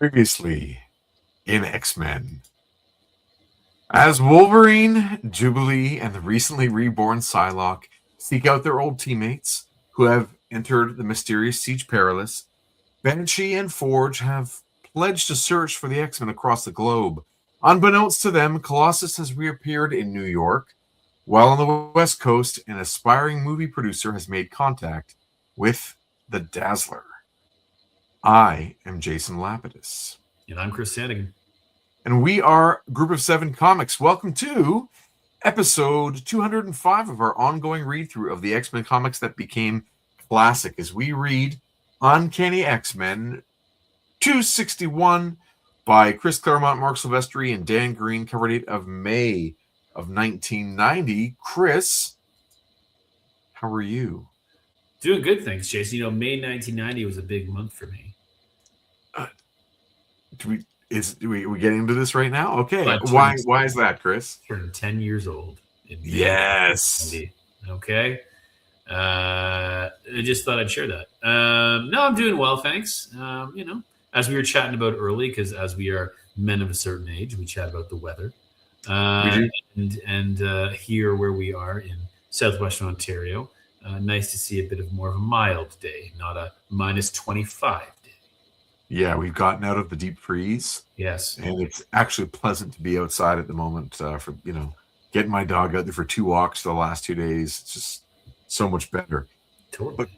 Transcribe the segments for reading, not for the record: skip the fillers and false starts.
Previously in X-Men. As Wolverine, Jubilee, and the recently reborn Psylocke seek out their old teammates who have entered the mysterious Siege Perilous, Banshee and Forge have pledged to search for the X-Men across the globe. Unbeknownst to them, Colossus has reappeared in New York, while on the West Coast, an aspiring movie producer has made contact with the Dazzler. I am Jason Lapidus. And I'm Chris Sandigan. And we are Group of Seven Comics. Welcome to episode 205 of our ongoing read-through of the X-Men comics that became classic as we read Uncanny X-Men 261 by Chris Claremont, Mark Silvestri, and Dan Green, cover date of May of 1990. Chris, how are you? Doing good, thanks, Jason. You know, May 1990 was a big month for me. Are we getting into this right now? Okay. Why is that, Chris? Turned 10 years old. Yes. Okay. I just thought I'd share that. No, I'm doing well, thanks. You know, as we were chatting about early, because as we are men of a certain age, we chat about the weather. And here where we are in southwestern Ontario, nice to see a bit of more of a mild day, not a minus 25 day. Yeah, we've gotten out of the deep freeze. Yes. And it's actually pleasant to be outside at the moment for, getting my dog out there for 2 walks the last 2 days. It's just so much better. Totally. But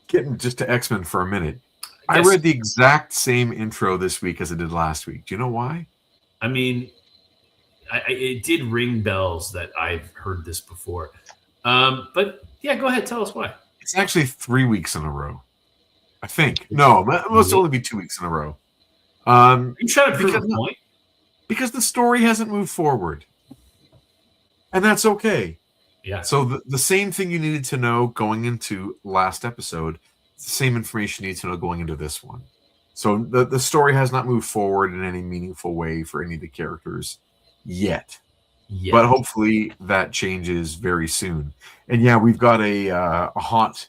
getting just to X-Men for a minute. I read the exact same intro this week as I did last week. Do you know why? I mean, it did ring bells that I've heard this before. But yeah, go ahead. Tell us why. It's actually 3 weeks in a row. I think. No, it must only be 2 weeks in a row. You trying to prove a point? Because the story hasn't moved forward. And that's okay. Yeah. So the same thing you needed to know going into last episode, it's the same information you need to know going into this one. So the story has not moved forward in any meaningful way for any of the characters yet. But hopefully that changes very soon. And yeah, we've got a hot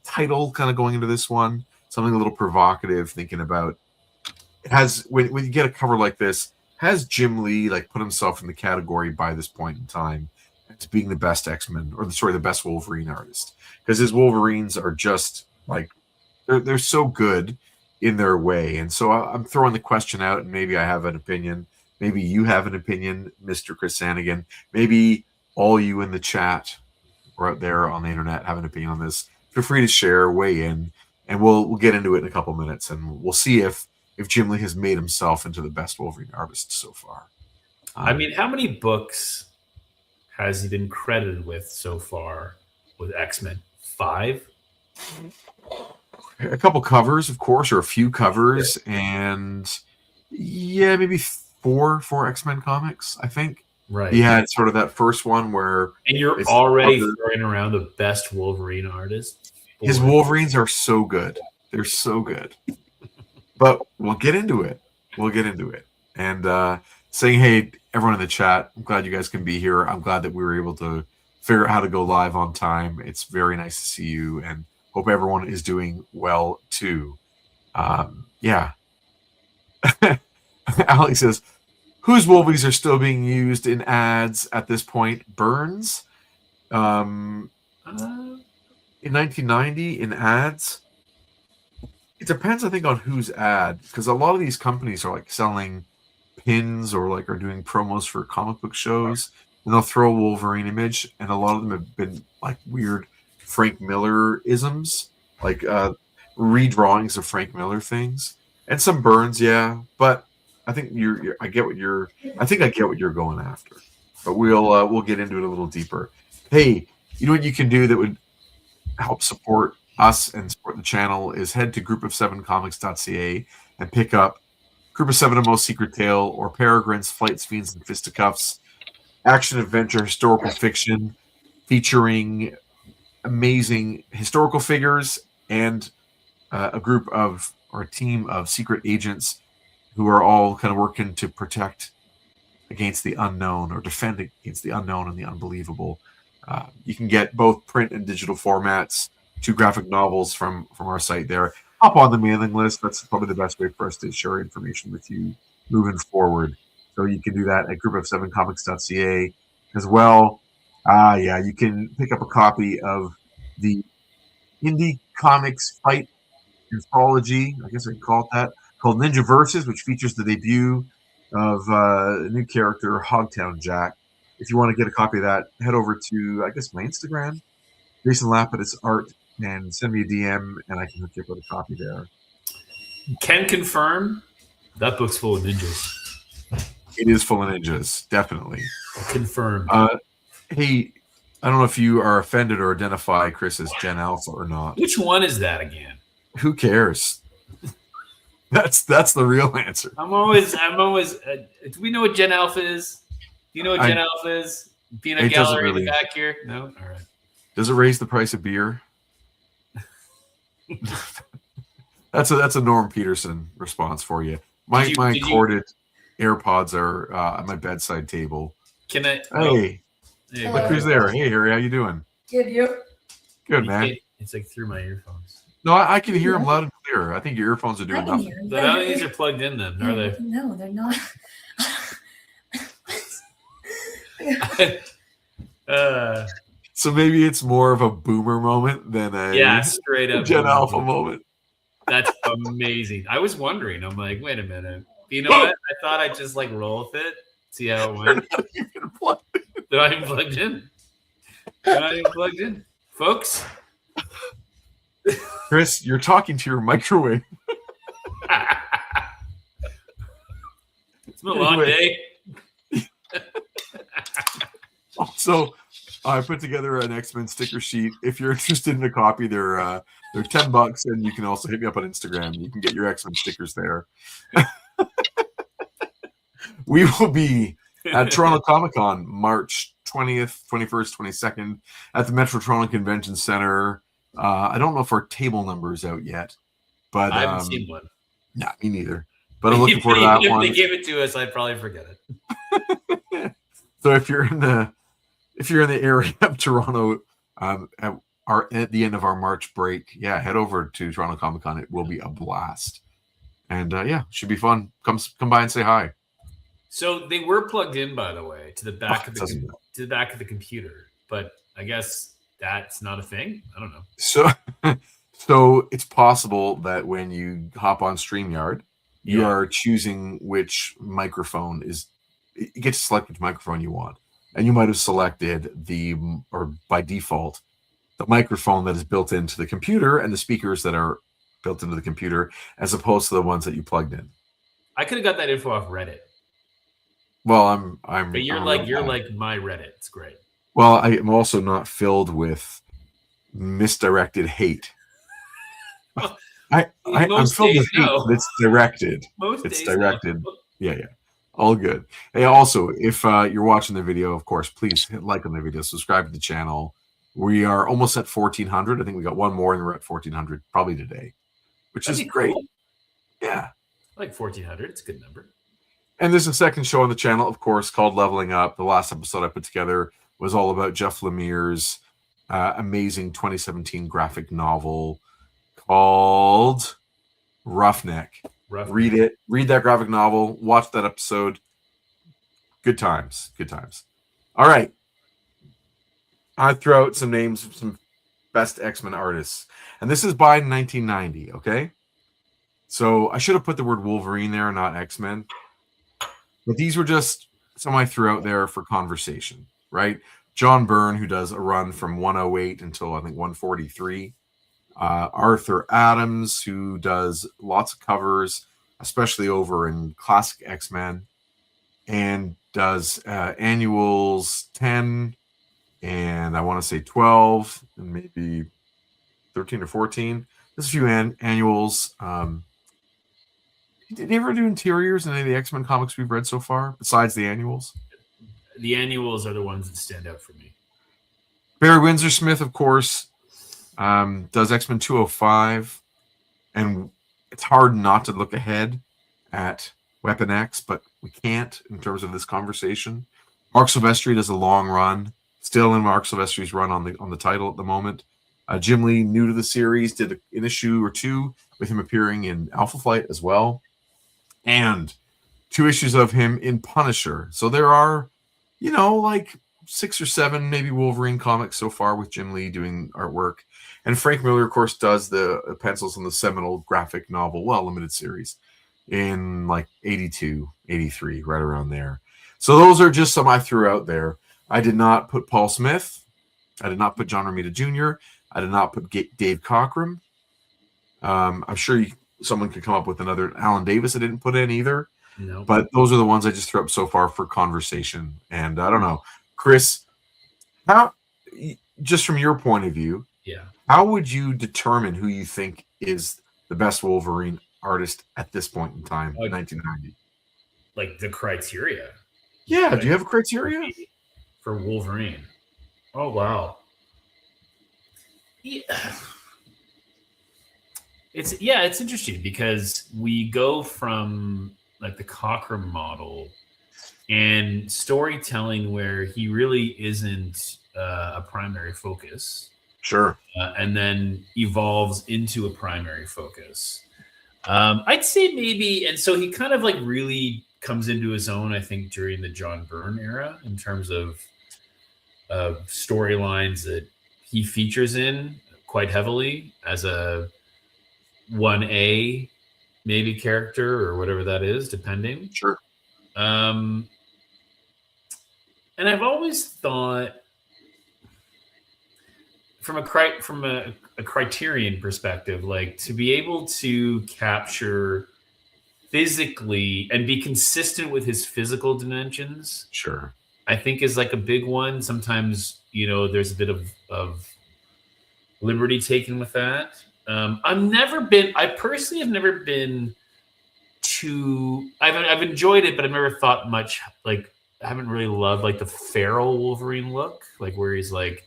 title kind of going into this one, something a little provocative, thinking about it has when you get a cover like this, has Jim Lee put himself in the category by this point in time as being the best X-Men the best Wolverine artist, because his Wolverines are just they're so good in their way. And so I'm throwing the question out, and maybe I have an opinion, maybe you have an opinion, Mr. Chris Sandigan, maybe all you in the chat or out there on the internet have an opinion on this. Feel free to share, weigh in, and we'll get into it in a couple minutes, and we'll see if Jim Lee has made himself into the best Wolverine artist so far. I mean, how many books has he been credited with so far with X-Men? 5? A couple covers, of course, or a few covers, and maybe four X-Men comics, I think. Right. He had sort of that first one where... And you're already throwing around the best Wolverine artist? His Wolverines are so good. They're so good. But we'll get into it. And saying, hey, everyone in the chat, I'm glad you guys can be here. I'm glad that we were able to figure out how to go live on time. It's very nice to see you, and hope everyone is doing well, too. Yeah. Alex says, whose Wolvies are still being used in ads at this point? Burns? In 1990, in ads? It depends, I think, on whose ad, because a lot of these companies are selling pins or are doing promos for comic book shows, and they'll throw a Wolverine image, and a lot of them have been weird Frank Miller isms, redrawings of Frank Miller things, and some Burns, yeah. But I think I get what you're going after. But we'll get into it a little deeper. Hey, you know what you can do that would help support us and support the channel is head to group7comics.ca and pick up Group of Seven: A Most Secret Tale, or Peregrine's Flights, Fiends, and Fisticuffs, action adventure historical fiction featuring amazing historical figures and a team of secret agents who are all kind of working to protect against the unknown or defend against the unknown and the unbelievable. You can get both print and digital formats, 2 graphic novels from our site there. hop on the mailing list. That's probably the best way for us to share information with you moving forward. So you can do that at group7comics.ca as well. Yeah, you can pick up a copy of the Indie Comics Fight anthology, I guess I can call it that, called Ninja Versus, which features the debut of a new character, Hogtown Jack. If you want to get a copy of that, head over to, I guess, my Instagram, Jason Lapidus Art, and send me a DM, and I can hook you up with a copy there. Can confirm that book's full of ninjas. It is full of ninjas, definitely. Confirmed. Hey, I don't know if you are offended or identify Chris as Gen Alpha or not. Which one is that again? Who cares? That's the real answer. I'm always. Do we know what Gen Alpha is? Do you know what Gen Alpha is? Peanut gallery really, in the back here. No, all right. Does it raise the price of beer? That's a Norm Peterson response for you. My corded AirPods are at my bedside table. Can I? Hey, look who's there. Hey, Harry, how you doing? Good, you? Good, man. It's like through my earphones. No, I can hear them loud and clear. I think your earphones are doing nothing. But none of these are plugged in then, are they? No, they're not. So maybe it's more of a boomer moment than a straight up Gen Alpha moment. That's amazing. I was wondering. I'm like, wait a minute. You know what? I thought I'd just like roll with it, see how it went. They're not even plugged in. They're not even plugged in, folks. Chris, you're talking to your microwave. It's been a long day. Also, I put together an X-Men sticker sheet. If you're interested in a copy, they're $10, and you can also hit me up on Instagram. You can get your X-Men stickers there. We will be at Toronto Comic Con March 20th, 21st, 22nd at the Metro Toronto Convention Center. I don't know if our table number is out yet, but I haven't seen one. Nah, me neither. But I'm looking forward to that one. If they gave it to us, I'd probably forget it. So if you're in the area of Toronto at the end of our March break, head over to Toronto Comic Con. It will be a blast, and should be fun. Come by and say hi. So they were plugged in, by the way, to the back of the computer, but I guess that's not a thing. I don't know. So it's possible that when you hop on StreamYard, you are choosing which microphone is. You get to select which microphone you want, and you might have selected by default, the microphone that is built into the computer and the speakers that are built into the computer, as opposed to the ones that you plugged in. I could have got that info off Reddit. Well, But you're like my Reddit. It's great. Well, I am also not filled with misdirected hate. I'm filled with hate, but it's directed. It's directed. No. Yeah. All good. Hey, also, if you're watching the video, of course, please hit like on the video, subscribe to the channel. We are almost at 1,400. I think we got one more and we're at 1,400 probably today, which is great. Cool. Yeah. I like 1,400. It's a good number. And there's a second show on the channel, of course, called Leveling Up. The last episode I put together was all about Jeff Lemire's amazing 2017 graphic novel called Roughneck. Read it. Read that graphic novel. Watch that episode. Good times. Good times. All right. I throw out some names of some best X-Men artists. And this is by 1990, okay? So I should have put the word Wolverine there, not X-Men. But these were just some I threw out there for conversation, right? John Byrne, who does a run from 108 until, I think, 143. Arthur Adams, who does lots of covers, especially over in classic X-Men, and does annuals 10, and I want to say 12, and maybe 13 or 14. There's a few annuals. Did you ever do interiors in any of the X-Men comics we've read so far, besides the annuals? The annuals are the ones that stand out for me. Barry Windsor Smith, of course, does X-Men 205, and it's hard not to look ahead at Weapon X, but we can't in terms of this conversation. Mark Silvestri does a long run, still in Mark Silvestri's run on the title at the moment. Jim Lee, new to the series, did an issue or two with him appearing in Alpha Flight as well, and 2 issues of him in Punisher. So there are, like 6 or 7 maybe Wolverine comics so far with Jim Lee doing artwork. And Frank Miller, of course, does the pencils on the seminal graphic novel, limited series in like 82, 83, right around there. So those are just some I threw out there. I did not put Paul Smith. I did not put John Romita Jr. I did not put Dave Cockrum. I'm sure someone could come up with another. Alan Davis I didn't put in either. No. But those are the ones I just threw up so far for conversation. And I don't know. Chris, how, just from your point of view, how would you determine who you think is the best Wolverine artist at this point in time, 1990? Like the criteria? Yeah, do you have a criteria? For Wolverine. Oh, wow. Yeah. It's interesting because we go from like the Cockrum model and storytelling where he really isn't a primary focus. Sure. And then evolves into a primary focus. I'd say maybe, and so he kind of like really comes into his own, I think, during the John Byrne era in terms of storylines that he features in quite heavily as a 1A maybe character or whatever that is, depending. Sure. And I've always thought from a criterion perspective, like to be able to capture physically and be consistent with his physical dimensions. Sure. I think is like a big one. Sometimes, there's a bit of liberty taken with that. I personally have never been I've enjoyed it, but I've never thought much, like, I haven't really loved like the feral Wolverine look, like where he's like,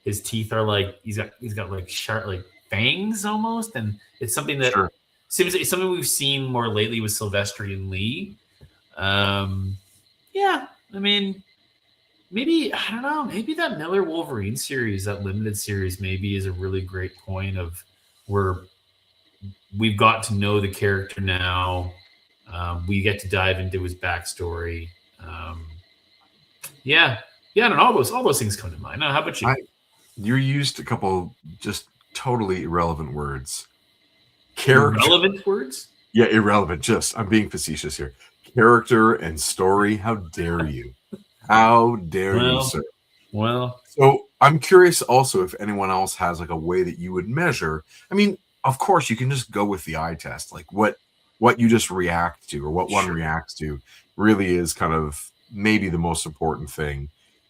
his teeth are like, he's got like sharp, like fangs almost. And it's something that seems like something we've seen more lately with Sylvester Lee. Yeah, I mean, maybe, I don't know, maybe that Miller Wolverine series, that limited series, maybe is a really great point of where we've got to know the character now. We get to dive into his backstory. I don't know. All those things come to mind. Now, how about you? You used a couple just totally irrelevant words. Irrelevant words? Yeah, irrelevant. I'm being facetious here. Character and story. How dare you? How dare you, sir? Well, so I'm curious also if anyone else has like a way that you would measure. I mean, of course, you can just go with the eye test, like what you just react to or what one reacts to really is kind of maybe the most important thing.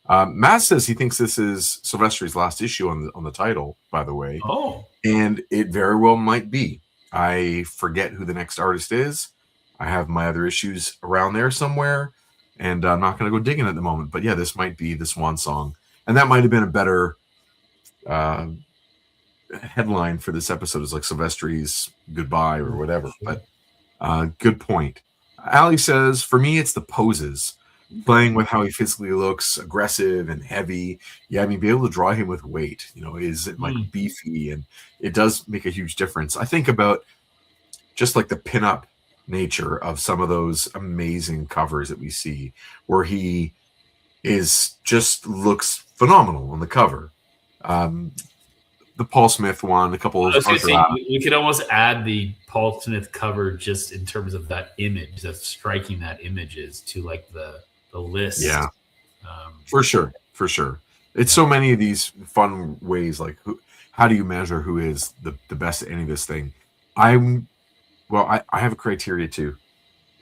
Matt says he thinks this is Sylvester's last issue on the title, by the way. Oh. And it very well might be. I forget who the next artist is. I have my other issues around there somewhere, and I'm not going to go digging at the moment. But yeah, this might be the swan song. And that might have been a better headline for this episode, is like Sylvester's goodbye or whatever. But good point. Ali says, for me, it's the poses. Playing with how he physically looks, aggressive and heavy. Yeah, I mean, be able to draw him with weight, is it like beefy? And it does make a huge difference. I think about just like the pinup nature of some of those amazing covers that we see where he just looks phenomenal on the cover. The Paul Smith one, a couple of we could almost add the Paul Smith cover just in terms of that image, that's striking that image is to like the list. Yeah, for sure. It's so many of these fun ways, like how do you measure who is the best at any of this thing? I have a criteria too,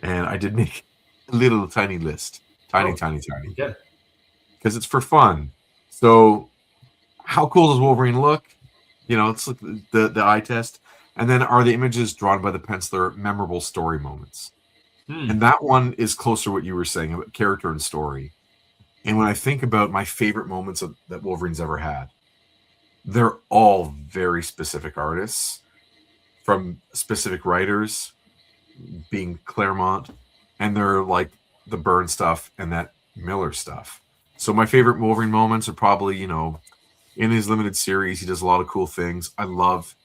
and I did make a little tiny list, tiny, yeah, because it's for fun. So how cool does Wolverine look? It's like the eye test, and then are the images drawn by the penciler memorable story moments? And that one is closer to what you were saying about character and story. And when I think about my favorite moments that Wolverine's ever had, they're all very specific artists from specific writers, being Claremont, and they're like the Byrne stuff and that Miller stuff. So my favorite Wolverine moments are probably, in his limited series, he does a lot of cool things. I love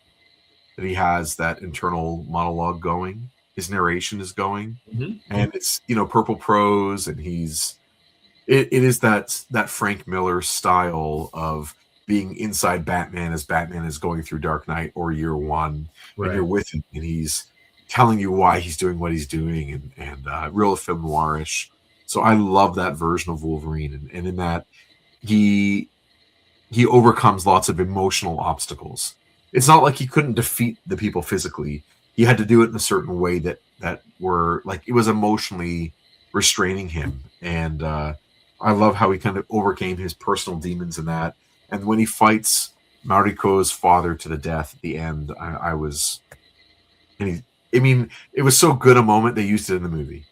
that he has that internal monologue going. His narration is going, Mhm. and it's purple prose, and it is that Frank Miller style of being inside Batman as Batman is going through Dark Knight or Year One, and you're Right. with him, and he's telling you why he's doing what he's doing, and real film noirish. So I love that version of Wolverine, and in that he he overcomes lots of emotional obstacles. It's not like he couldn't defeat the people physically. He had to do it in a certain way that were like it was emotionally restraining him. And I love how he kind of overcame his personal demons in that. And when he fights Mariko's father to the death at the end, I was and he I mean, it was so good a moment they used it in the movie.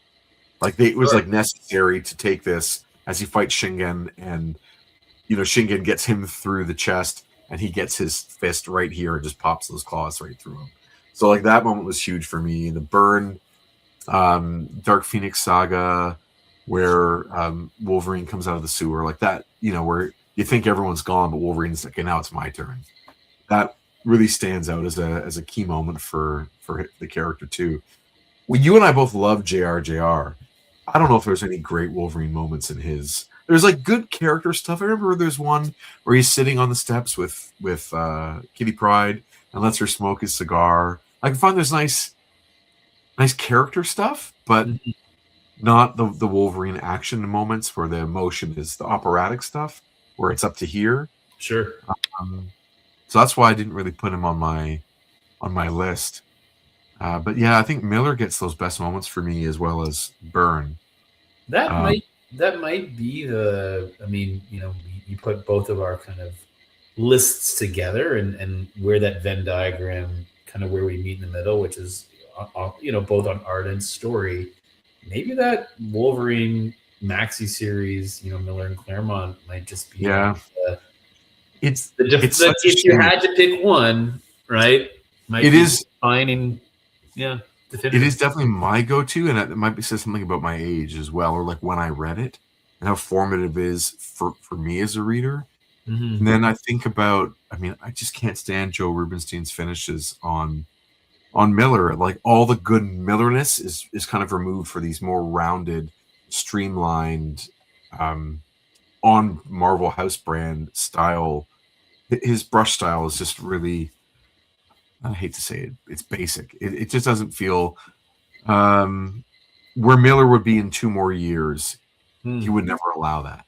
Like it was Sure. like necessary to take this as he fights Shingen, and Shingen gets him through the chest, and he gets his fist right here and just pops those claws right through him. So like that moment was huge for me. The burn, Dark Phoenix saga, where Wolverine comes out of the sewer, like that, where you think everyone's gone, but Wolverine's like, okay, now it's my turn. That really stands out as a key moment for the character too. Well, you and I both love JRJR. I don't know if there's any great Wolverine moments in his. There's like good character stuff. I remember there's one where he's sitting on the steps with Kitty Pryde and lets her smoke his cigar. I can find there's nice character stuff, but Mhm. not the Wolverine action moments where the emotion is the operatic stuff where it's up to here. Sure. Um, so that's why I didn't really put him on my list. But yeah, I think Miller gets those best moments for me as well as Byrne. That Um, might that might be the. I mean, you put both of our kind of lists together, and where that Venn diagram, kind of where we meet in the middle, which is both on art and story. Maybe that Wolverine maxi series, Miller and Claremont, might just be like yeah, it's it's the such a if you shame. had to pick one, right? Might It be is defining, yeah, it definitive. is definitely my go-to, and it might be says something about my age as well, or like when I read it and how formative it is for me as a reader. Hmm. And then I think about, I mean, I just can't stand Joe Rubinstein's finishes on Miller. Like all the good Millerness is kind of removed for these more rounded, streamlined, um, on Marvel House brand style. His brush style is just really, I hate to say it, it's basic. It just doesn't feel um, where Miller would be in 2 more years. He Hmm. would never allow that.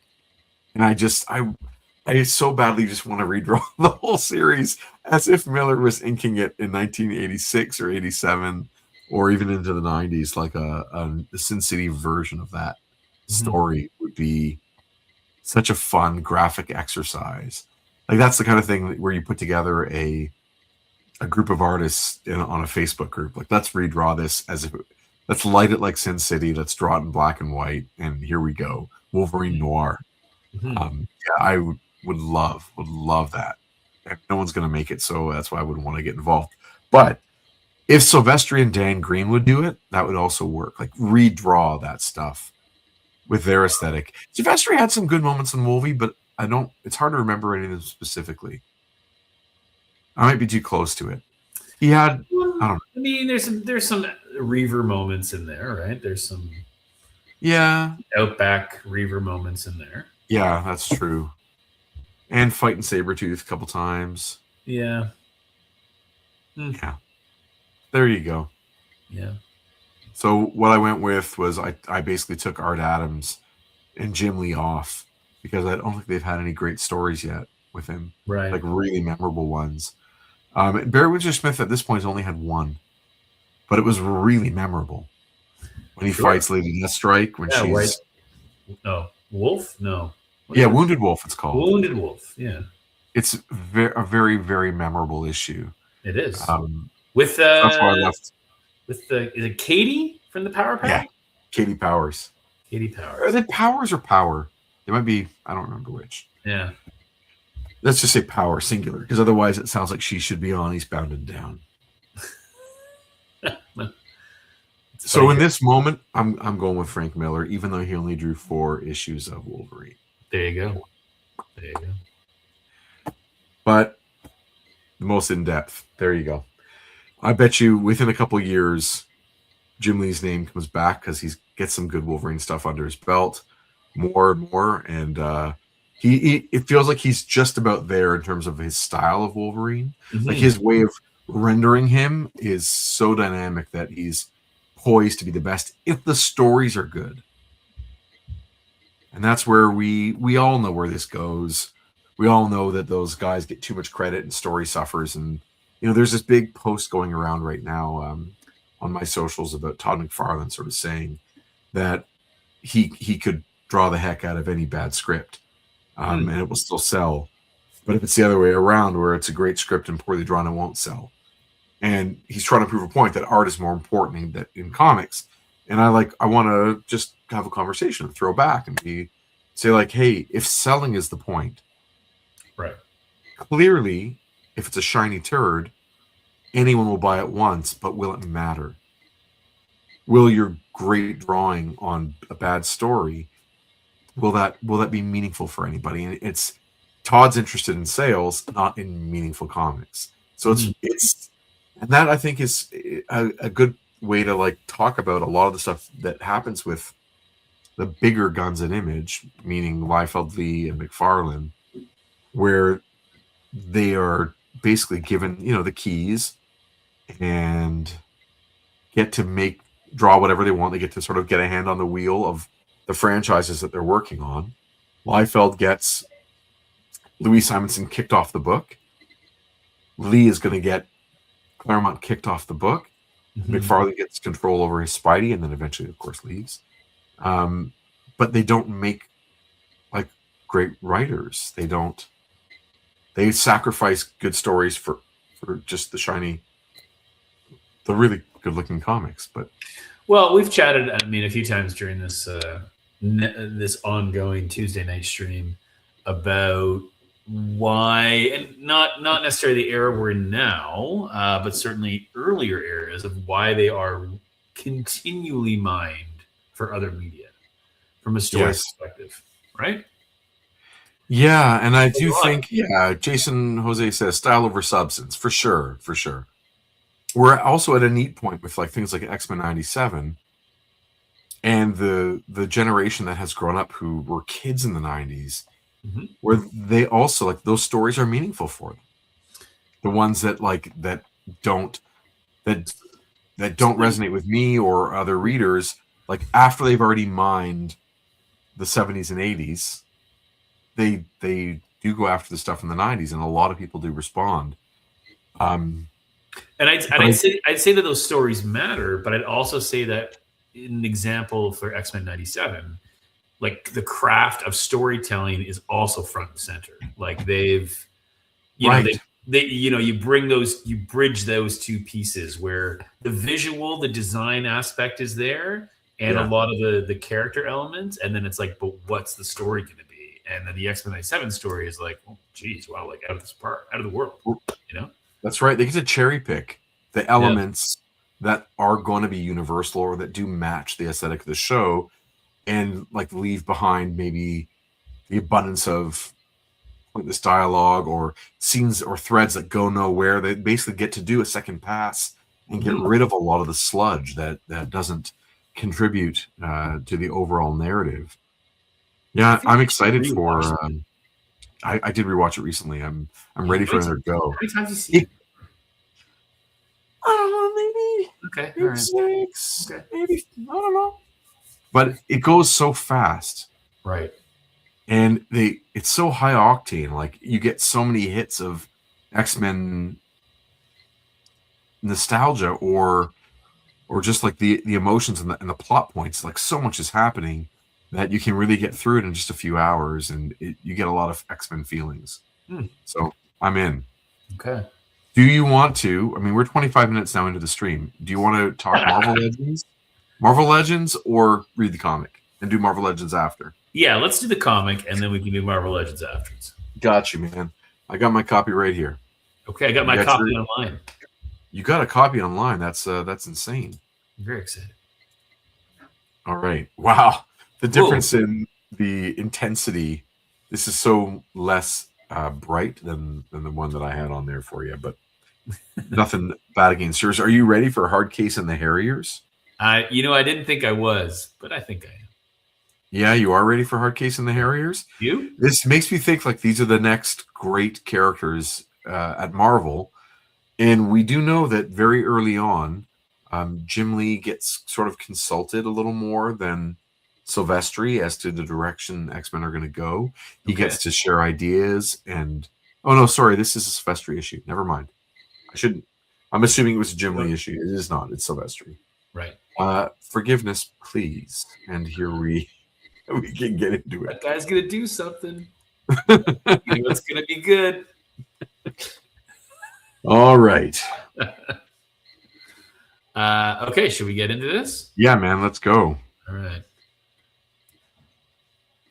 And I so badly just want to redraw the whole series as if Miller was inking it in 1986 or 87 or even into the 90s, like a Sin City version of that Hmm. story would be such a fun graphic exercise. Like that's the kind of thing where you put together a group of artists on a Facebook group. Like let's redraw this as if let's light it like Sin City. Let's draw it in black and white, and here we go, Wolverine Noir. Hmm. Yeah, I would love that. And no one's going to make it, so that's why I wouldn't want to get involved. But if Silvestri and Dan Green would do it, that would also work. Like redraw that stuff with their aesthetic. Silvestri had some good moments in the movie, but I don't. It's hard to remember any of them specifically. I might be too close to it. He had. Well, I don't know. I mean, there's some Reaver moments in there, right? There's some Yeah, Outback Reaver moments in there. yeah, that's true. And fighting Sabretooth a couple times. Yeah. Hmm. Yeah, there you go. Yeah. So what I went with was I basically took Art Adams and Jim Lee off because I don't think they've had any great stories yet with him, Right. like really memorable ones. Barry Windsor Smith at this point has only had one, but it was really memorable when he Sure. fights Lady Deathstrike when Yeah. White. she's No. Wolf. No. What is yeah it? Wounded Wolf. It's called. Wounded Wolf. Yeah. It's a very very memorable issue. It is. Um, With so that's why I left. the is it Katie from the Power Yeah, Pack? Katie Powers. Katie Are Powers. they Powers or Power? They might be. I don't remember which. Yeah. Let's just say Power singular, because otherwise it sounds like she should be on Eastbound and Down. It's So funny. in this moment, I'm going with Frank Miller, even though he only drew 4 issues of Wolverine. There you go. There you go. but the most in depth. There you go. I bet you within a couple years, Jim Lee's name comes back because he gets some good Wolverine stuff under his belt, more and more, and he it feels like he's just about there in terms of his style of Wolverine. Like Mm-hmm. his way of rendering him is so dynamic that he's poised to be the best if the stories are good. And that's where we all know where this goes. We all know that those guys get too much credit and story suffers. And there's this big post going around right now on my socials about Todd McFarlane sort of saying that he could draw the heck out of any bad script, and it will still sell. But if it's the other way around, where it's a great script and poorly drawn, it won't sell. And he's trying to prove a point that art is more important in comics. And I want to just have a conversation and throw back and say like, hey, if selling is the point, Right. clearly, if it's a shiny turd, anyone will buy it once, but will it matter? Will your great drawing on a bad story, will that be meaningful for anybody? And it's Todd's interested in sales, not in meaningful comics. So it's and that I think is a good way to like talk about a lot of the stuff that happens with the bigger guns in Image, meaning Liefeld, Lee, and McFarlane, where they are basically given the keys and get to draw whatever they want. They get to sort of get a hand on the wheel of the franchises that they're working on. Liefeld gets Louis Simonson kicked off the book. Lee is going to get Claremont kicked off the book. Mm-hmm. McFarlane gets control over his Spidey and then eventually, of course, leaves. But they don't make like great writers. They sacrifice good stories for just the really good-looking comics. But well, we've chatted, I mean, a few times during this this ongoing Tuesday night stream about why, and not necessarily the era we're in now, but certainly earlier eras of why they are continually mined for other media from a story perspective, right? Yeah, and I do think, Jason Jose says style over substance, for sure. We're also at a neat point with like things like X-Men 97 and the generation that has grown up who were kids in the 90s, where they also like those stories are meaningful for them. The ones that don't resonate with me or other readers, like after they've already mined the 70s and 80s, they do go after the stuff in the 90s, and a lot of people do respond. And I'd say that those stories matter, but I'd also say that in an example for X-Men 97, like the craft of storytelling is also front and center. Like they've, you bridge those two pieces where the visual, the design aspect is there, and a lot of the character elements, and then it's like, but what's the story going to be? And then the X-Men 97 story is like, oh, geez, wow, like out of the world, That's right. They get to cherry pick the elements that are going to be universal or that do match the aesthetic of the show, and like leave behind maybe the abundance of pointless dialogue or scenes or threads that go nowhere. They basically get to do a second pass and get rid of a lot of the sludge that doesn't contribute to the overall narrative. Yeah, I'm excited for. I did rewatch it recently. I'm ready for another go. How many times have you seen it? I don't know, maybe 6. Okay. Maybe, I don't know. But it goes so fast. Right. And it's so high octane. Like you get so many hits of X-Men nostalgia or just like the emotions and the plot points. Like so much is happening that you can really get through it in just a few hours, and you get a lot of X-Men feelings. So I'm in. Okay. Do you want to? I mean, we're 25 minutes now into the stream. Do you want to talk Marvel Legends, or read the comic and do Marvel Legends after? Yeah, let's do the comic, and then we can do Marvel Legends afterwards. Got you, man. I got my copy right here. Okay, I got my copy online. You got a copy online? That's insane. I'm very excited. All right. Wow. The difference in the intensity. This is so less bright than the one that I had on there for you, but nothing bad against yours. Are you ready for Hard Case and the Harriers? I didn't think I was, but I think I am. Yeah, you are ready for Hard Case and the Yeah. Harriers? You? This makes me think like these are the next great characters at Marvel. And we do know that very early on, Jim Lee gets sort of consulted a little more than Silvestri as to the direction X-Men are going to go. He Okay. gets to share ideas and... Oh, no, sorry. This is a Silvestri issue. Never mind. I shouldn't... I'm assuming it was a Jim Lee issue. It is not. It's Silvestri. Right. Forgiveness, please. And here we can get into it. That guy's going to do something. It's going to be good. All right. Okay, should we get into this? Yeah, man, let's go. All right.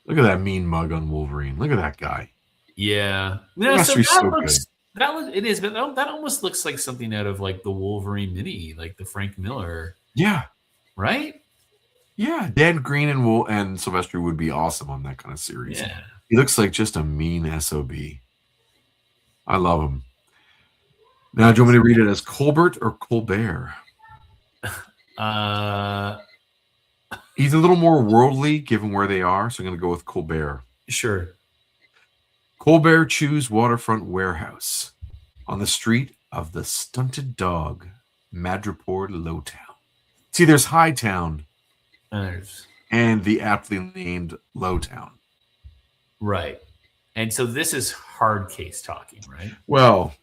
Look at that mean mug on Wolverine. Look at that guy. Yeah. No, No, so that that so looks it is, but that almost looks like something out of like the Wolverine mini, like the Frank Miller. Yeah. Right? Yeah. Dan Green and Silvestri would be awesome on that kind of series. Yeah. He looks like just a mean SOB. I love him. Now, do you want me to read it as Colbert or Colbert? He's a little more worldly given where they are, so I'm going to go with Colbert. Sure. Colbert Chew's waterfront warehouse on the street of the stunted dog, Madripoor Lowtown. See, there's Hightown and the aptly named Lowtown. Right. And so this is Hard Case talking, right? Well,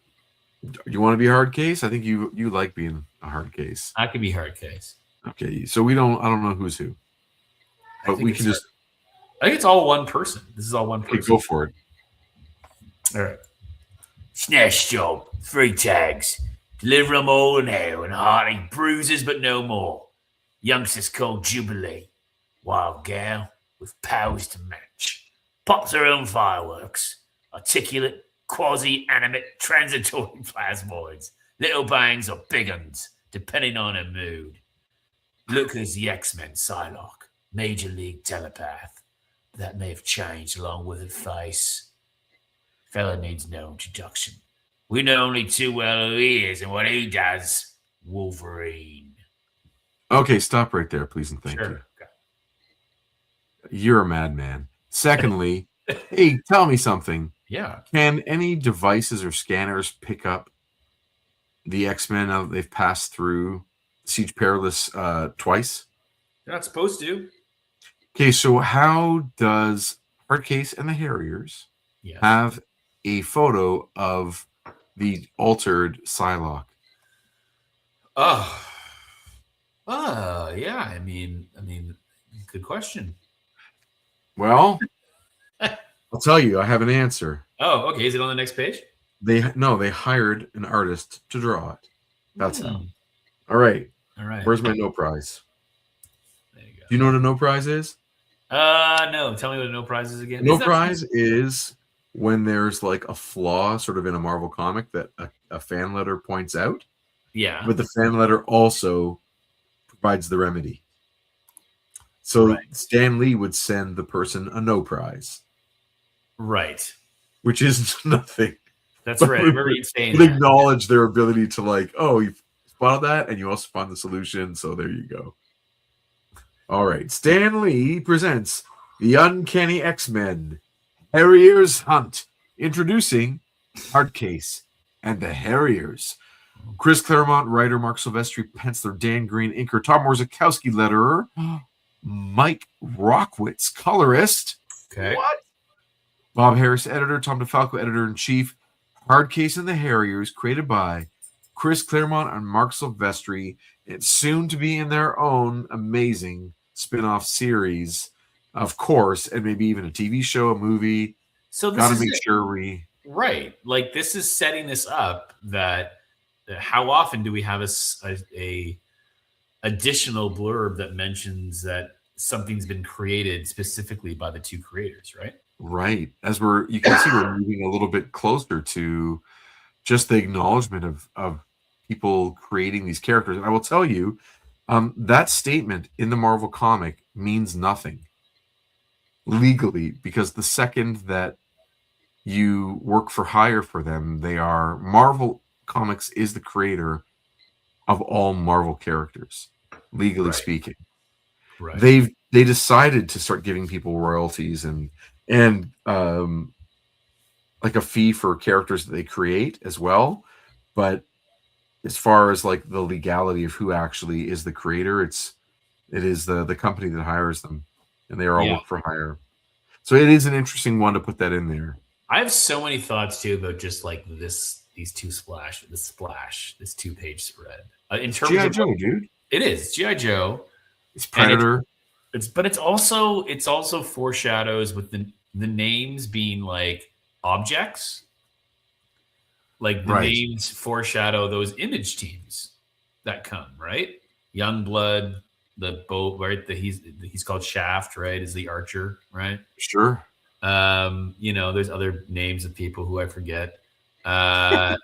you want to be a hard case? I think you like being a hard case. I could be Hard Case. Okay, so I don't know who's who. But we can just... I think it's all one person. This is all one person. Okay, go for it. All right. Snatch job. 3 tags. Deliver them all now and hearty bruises but no more. Youngsters called Jubilee. Wild gal with powers to match. Pops her own fireworks. Articulate, quasi-animate, transitory plasmoids. Little bangs or big uns, depending on her mood. Look as the X-Men Psylocke. Major League telepath. That may have changed along with her face. Fella needs no introduction. We know only too well who he is and what he does. Wolverine. Okay, stop right there, please and thank you. Okay. You're a madman. Secondly, hey, tell me something. Yeah. Can any devices or scanners pick up the X-Men now that they've passed through Siege Perilous twice? They're not supposed to. Okay, so how does Hardcase and the Harriers have a photo of the altered Psylocke? Yeah. I mean, good question. Well, I'll tell you, I have an answer. Oh, okay. Is it on the next page? They hired an artist to draw it. That's how. All right. Where's my no prize? There you go. Do you know what a no prize is? No. Tell me what a no prize is again. No prize is when there's like a flaw sort of in a Marvel comic that a fan letter points out. Yeah. But the fan letter also provides the remedy. So Stan Lee would send the person a no prize. Right. Which is nothing. That's right. I remember you saying that. Acknowledge their ability to like, oh, you spotted that and you also found the solution. So there you go. All right. Stan Lee presents the Uncanny X-Men Harriers Hunt. Introducing Hardcase and the Harriers. Chris Claremont, writer, Mark Silvestri, penciler, Dan Green, inker, Tom Morzakowski, letterer, Mike Rockwitz, colorist. Okay. What? Bob Harris, editor, Tom DeFalco, editor-in-chief. Hardcase and the Harriers, created by Chris Claremont and Mark Silvestri. It's soon to be in their own amazing spin-off series, of course, and maybe even a TV show, a movie. So got to make sure we... Right. Like, this is setting this up that how often do we have a additional blurb that mentions that something's been created specifically by the two creators, right? Right. As you can see, we're moving a little bit closer to just the acknowledgement of people creating these characters. And I will tell you, that statement in the Marvel comic means nothing legally, because the second that you work for hire for them. They are Marvel Comics is the creator of all Marvel characters, legally Right. speaking. Right. They decided to start giving people royalties and like a fee for characters that they create as well. But as far as like the legality of who actually is the creator, it is the company that hires them, and they are all Yeah. work for hire. So it is an interesting one to put that in there. I have so many thoughts too about just like these this 2-page spread. In It's terms GI of Joe, dude. it is GI Joe, It's and Predator. it's also foreshadows with the names being like objects, like the Right. names foreshadow those image teams that come right. Youngblood, the boat, right? He's called Shaft, right? Is the archer, right? Sure. There's other names of people who I forget. Uh,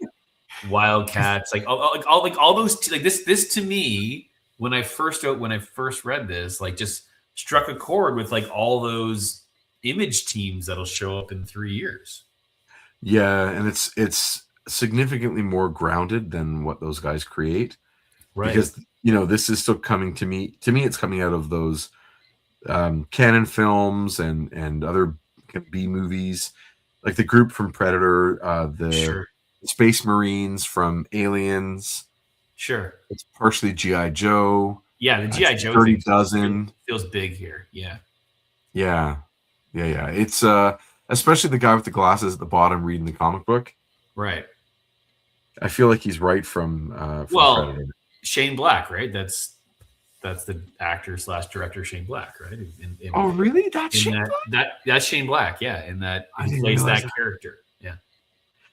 Wildcats, like all those, like this to me, when I first read this, like just struck a chord with like all those image teams that'll show up in 3 years. Yeah, and it's significantly more grounded than what those guys create Right. because this is still coming to me. To me, it's coming out of those canon films and other B movies, like the group from Predator, the Sure. Space Marines from Aliens. Sure. It's partially GI Joe. Yeah, the It's GI Joe Dirty thing Dozen. feels big here. Yeah. Yeah, yeah. It's especially the guy with the glasses at the bottom reading the comic book. Right. I feel like he's right from Well, Predator. Shane Black, right? That's the actor slash director Shane Black, right? Oh, really? That's In Shane that Black? that's Shane Black, yeah. In that I who didn't plays realize that that. character, yeah.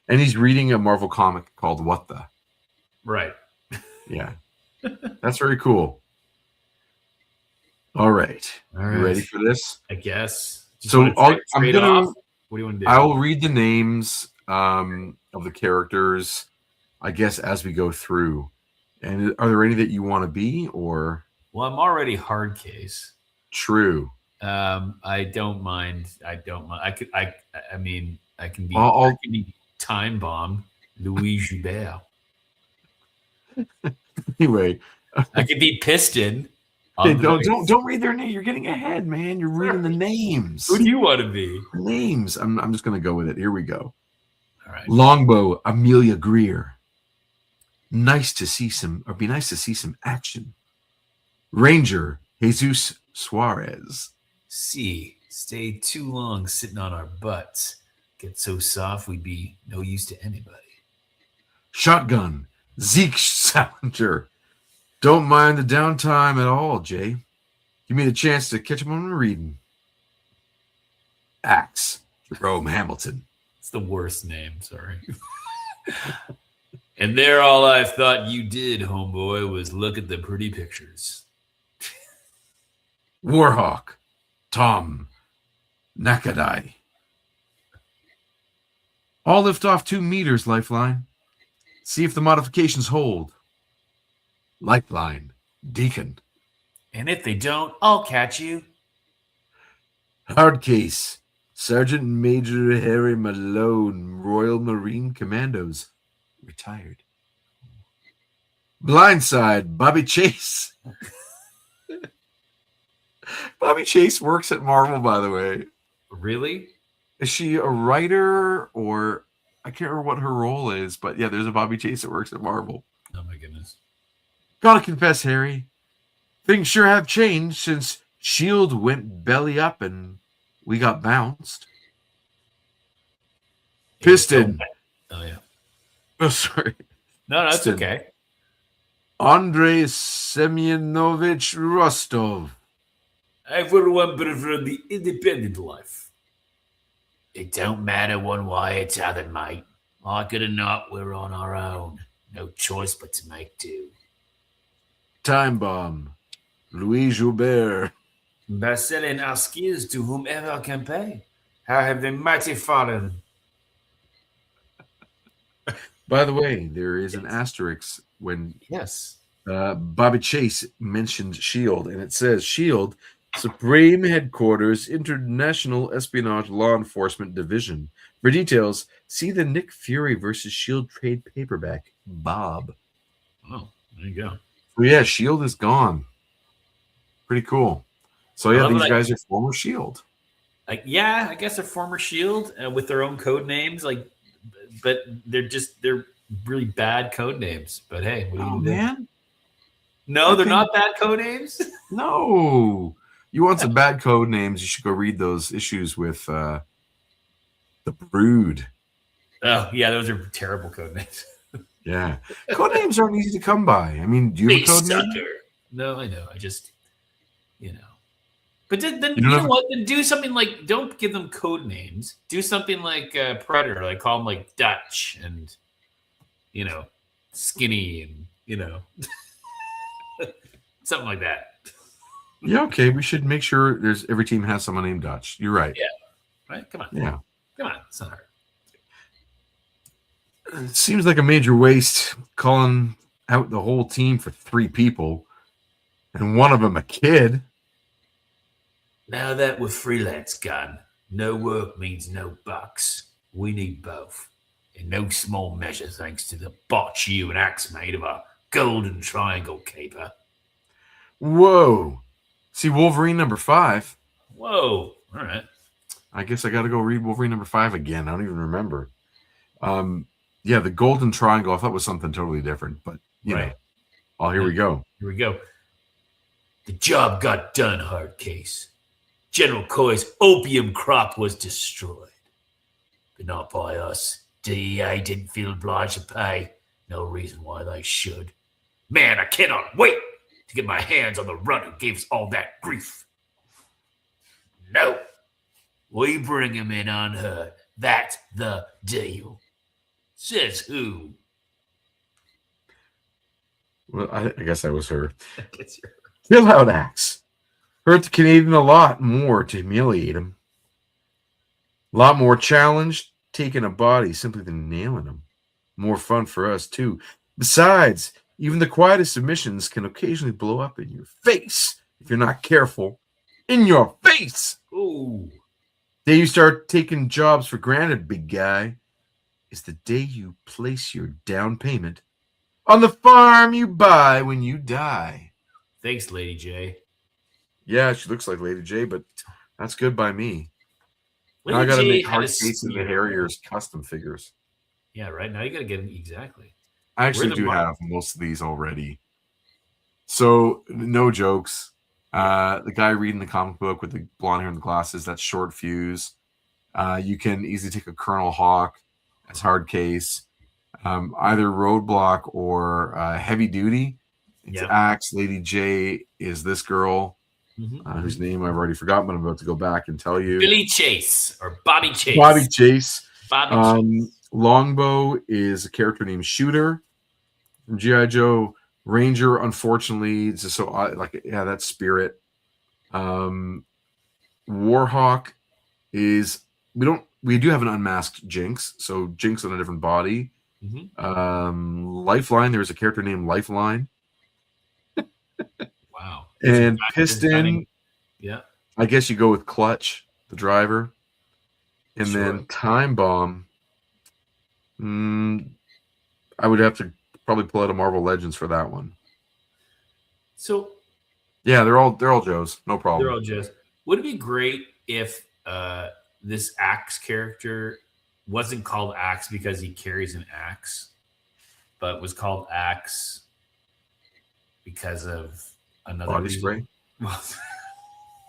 And he's reading a Marvel comic called What the? Right. Yeah, that's very cool. All right, All you right. ready for this? I guess. Just So want to I'm trade gonna off. What do you want to do? I'll read the names of the characters, I guess, as we go through. And are there any that you want to be or Well, I'm already hard case. true? I don't mind. I don't mind. I mean, I can be I'll time bomb Louis Joubert. anyway. I could be piston. Hey, Andre. don't read their name. You're getting ahead, man. You're reading the names. Who do you want to be? The names. I'm just gonna go with it. Here we go. All right. Longbow, Amelia Greer. Be nice to see some action. Ranger, Jesus Suarez. C. Stay too long sitting on our butts. Get so soft we'd be no use to anybody. Shotgun, Zeke Salinger. Don't mind the downtime at all, Jay. Give me the chance to catch him on reading. Axe, Jerome Hamilton. It's the worst name, sorry. And there all I thought you did, homeboy, was look at the pretty pictures. Warhawk, Tom Nakadai. All lift off 2 meters, Lifeline. See if the modifications hold. Lifeline, Deacon. And if they don't, I'll catch you. Hard case, Sergeant Major Harry Malone, Royal Marine Commandos, retired. Blindside, Bobby Chase. Bobby Chase works at Marvel, by the way. Really? Is she a writer or I can't remember what her role is, but yeah, there's a Bobby Chase that works at Marvel. Oh my goodness. Gotta confess, Harry, things sure have changed since S.H.I.E.L.D. went belly up and we got bounced. Piston. Oh yeah. Oh, sorry. No, that's Piston. okay. Andrei Semyonovich Rostov. Everyone prefer the independent life. It don't matter one way or t'other, mate. Like it or not, we're on our own. No choice but to make do. Time Bomb. Louis Joubert. By selling our skills to whomever can pay. How have the mighty fallen? By the way, there is an asterisk when Yes. Bobby Chase mentioned S.H.I.E.L.D. and it says S.H.I.E.L.D. Supreme Headquarters, International Espionage Law Enforcement Division. For details, see the Nick Fury versus Shield trade paperback, Bob. Oh, there you go. So yeah, Shield is gone. Pretty cool. So I yeah, love these it. guys are former Shield. Yeah, I guess they're former Shield with their own code names. But they're really bad code names. But hey, what are you Oh gonna do? man, No, I they're think not bad code names. no. You want some bad code names? You should go read those issues with the Brood. Oh yeah, those are terrible code names. Yeah, code names aren't easy to come by. I mean, do you have a Face code name? sucker. No, I know. I just you know. But then You you don't know have what? Then do something like don't give them code names. Do something like Predator, like call them like Dutch and Skinny and something like that. Yeah, okay. We should make sure every team has someone named Dutch. You're right. Yeah. Right? Come on. Yeah. Come on. It's not hard. It seems like a major waste calling out the whole team for 3 people, and one of them a kid. Now that we're freelance gone, no work means no bucks. We need both. In no small measure thanks to the botch you and Axe made of our golden triangle caper. Whoa. See Wolverine number 5. Whoa. All right. I guess I got to go read Wolverine number 5 again. I don't even remember. Yeah, the golden triangle. I thought was something totally different, but you know. Oh, here we go. Here we go. The job got done, hard case. General Coy's opium crop was destroyed. But not by us. DEA didn't feel obliged to pay. No reason why they should. Man, I cannot wait to get my hands on the runt who gave us all that grief. No. We bring him in unhurt. That's the deal. Says who? Well, I guess that was her. Kill out Axe. Hurt the Canadian a lot more to humiliate him. A lot more challenge taking a body simply than nailing him. More fun for us, too. Besides, even the quietest submissions can occasionally blow up in your face if you're not careful. In your face! Ooh. Day you start taking jobs for granted, big guy, is the day you place your down payment on the farm you buy when you die. Thanks, Lady J. Yeah, she looks like Lady J, but that's good by me. Lady Now I got to J make had hard a cases of the smear. Harriers custom figures. Yeah, right. Now you got to get them exactly. I actually Where the do mar- have most of these already. So, no jokes. The guy reading the comic book with the blonde hair and the glasses, that's Short Fuse. You can easily take a Colonel Hawk as hard case. Either Roadblock or Heavy Duty. It's Yeah. Axe. Lady J is this girl, whose name I've already forgotten, but I'm about to go back and tell you. Billy Chase or Bobby Chase. Bobby Chase. Bobby Chase. Longbow is a character named Shooter from G.I. Joe. Ranger, unfortunately, it's just so that's Spirit. Warhawk is we do have an unmasked Jinx, so Jinx on a different body. Lifeline, there's a character named Lifeline. Wow. And Piston, yeah. I guess you go with Clutch, the driver. And then Time Bomb. I would have to probably pull out a Marvel Legends for that one. So yeah, they're all Joes, no problem. They're all Joes. Would it be great if this Axe character wasn't called Axe because he carries an axe, but was called Axe because of another body reason? spray?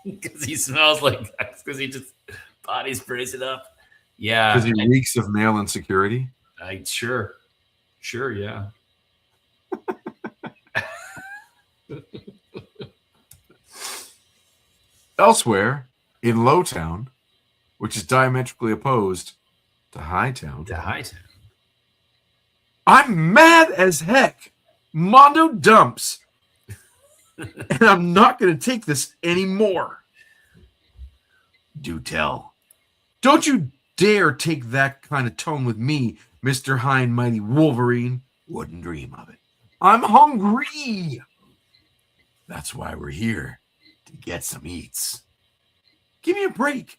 Because he smells like Axe, because he just body sprays it up. Yeah. Because he reeks of male insecurity? Sure, yeah. Elsewhere, in Lowtown, which is diametrically opposed to Hightown. I'm mad as heck. Mondo dumps. And I'm not going to take this anymore. Do tell. Don't you dare take that kind of tone with me, Mr. High and Mighty Wolverine. Wouldn't dream of it. I'm hungry. That's why we're here. To Get some eats. Give me a break.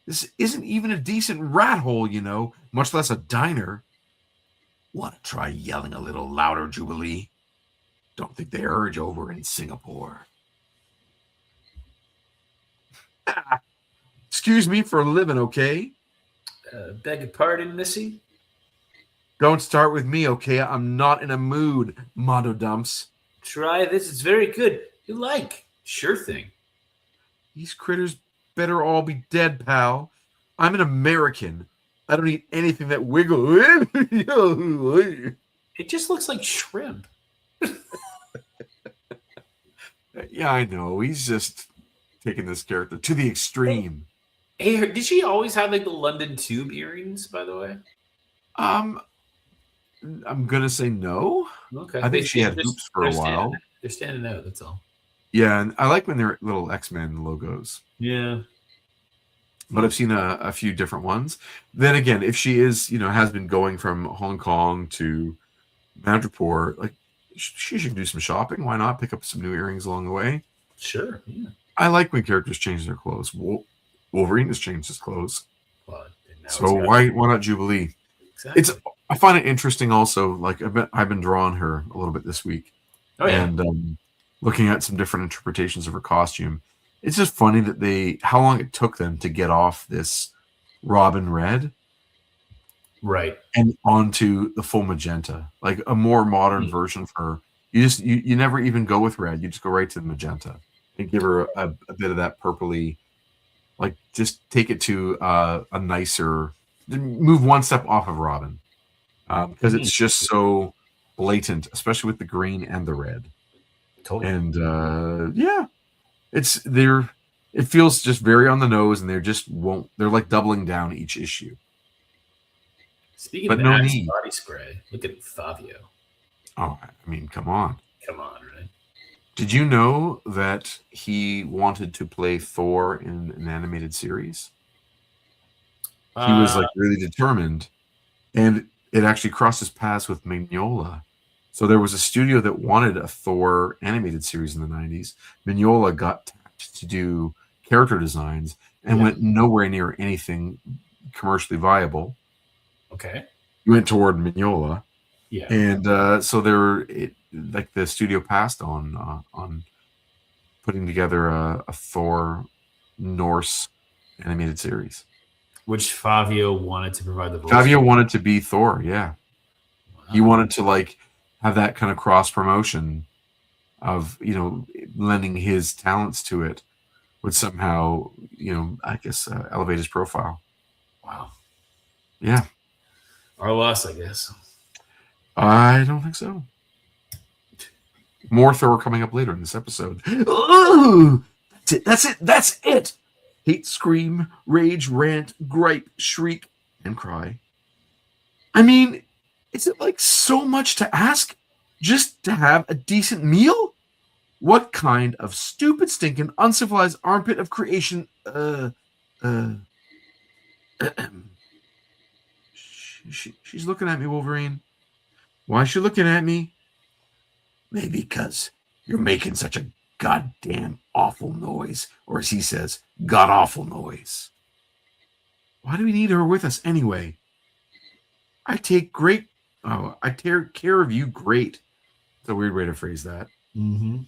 This isn't even a decent rat hole, much less a diner. Want to try yelling a little louder, Jubilee? Don't think they urge over in Singapore. Excuse me for a living, okay? Beg your pardon, Missy? Don't start with me, okay? I'm not in a mood, Mondo Dumps. Try this. It's very good. You like. Sure thing. These critters better all be dead, pal. I'm an American. I don't eat anything that wiggles. It just looks like shrimp. Yeah, I know. He's just taking this character to the extreme. Hey, did she always have like the London Tube earrings, by the way? I'm gonna say no. Okay. I think she had hoops for a while. They're standing out, that's all. Yeah, and I like when they're little X-Men logos. Yeah. But I've seen a few different ones. Then again, if she is, has been going from Hong Kong to Madripoor, like she should do some shopping. Why not pick up some new earrings along the way? Sure. Yeah. I like when characters change their clothes. Wolverine has changed his clothes. Well, So why not Jubilee? Exactly. I find it interesting also. Like I've been drawing her a little bit this week, and looking at some different interpretations of her costume. It's just funny that how long it took them to get off this Robin red, right, and onto the full magenta, like a more modern version for her. You never even go with red. You just go right to the magenta and give her a bit of that purpley. Like just take it to a nicer, move one step off of Robin, because it's just so blatant, especially with the green and the red. Totally. And it feels just very on the nose, and they're like doubling down each issue. Speaking of Axe body spray, look at Fabio. Oh, I mean, come on, right? Did you know that he wanted to play Thor in an animated series? He was like really determined, and it actually crossed his paths with Mignola. So there was a studio that wanted a Thor animated series in the 90s. Mignola got tapped to do character designs and went nowhere near anything commercially viable. Okay. He went toward Mignola. Yeah. And so the studio passed on putting together a Thor Norse animated series. Which Fabio wanted to provide the voice. Fabio wanted to be Thor, yeah. Wow. He wanted to have that kind of cross promotion of, lending his talents to it would somehow, I guess, elevate his profile. Wow. Yeah. Our loss, I guess. I don't think so. More Thor coming up later in this episode. Ooh, that's it. Hate, scream, rage, rant, gripe, shriek, and cry. I mean, is it so much to ask just to have a decent meal? What kind of stupid, stinking, uncivilized armpit of creation? She's looking at me, Wolverine. Why is she looking at me? Maybe because you're making such a goddamn awful noise, or as he says, god-awful noise. Why do we need her with us anyway? I take care of you great. It's a weird way to phrase that. Mm-hmm.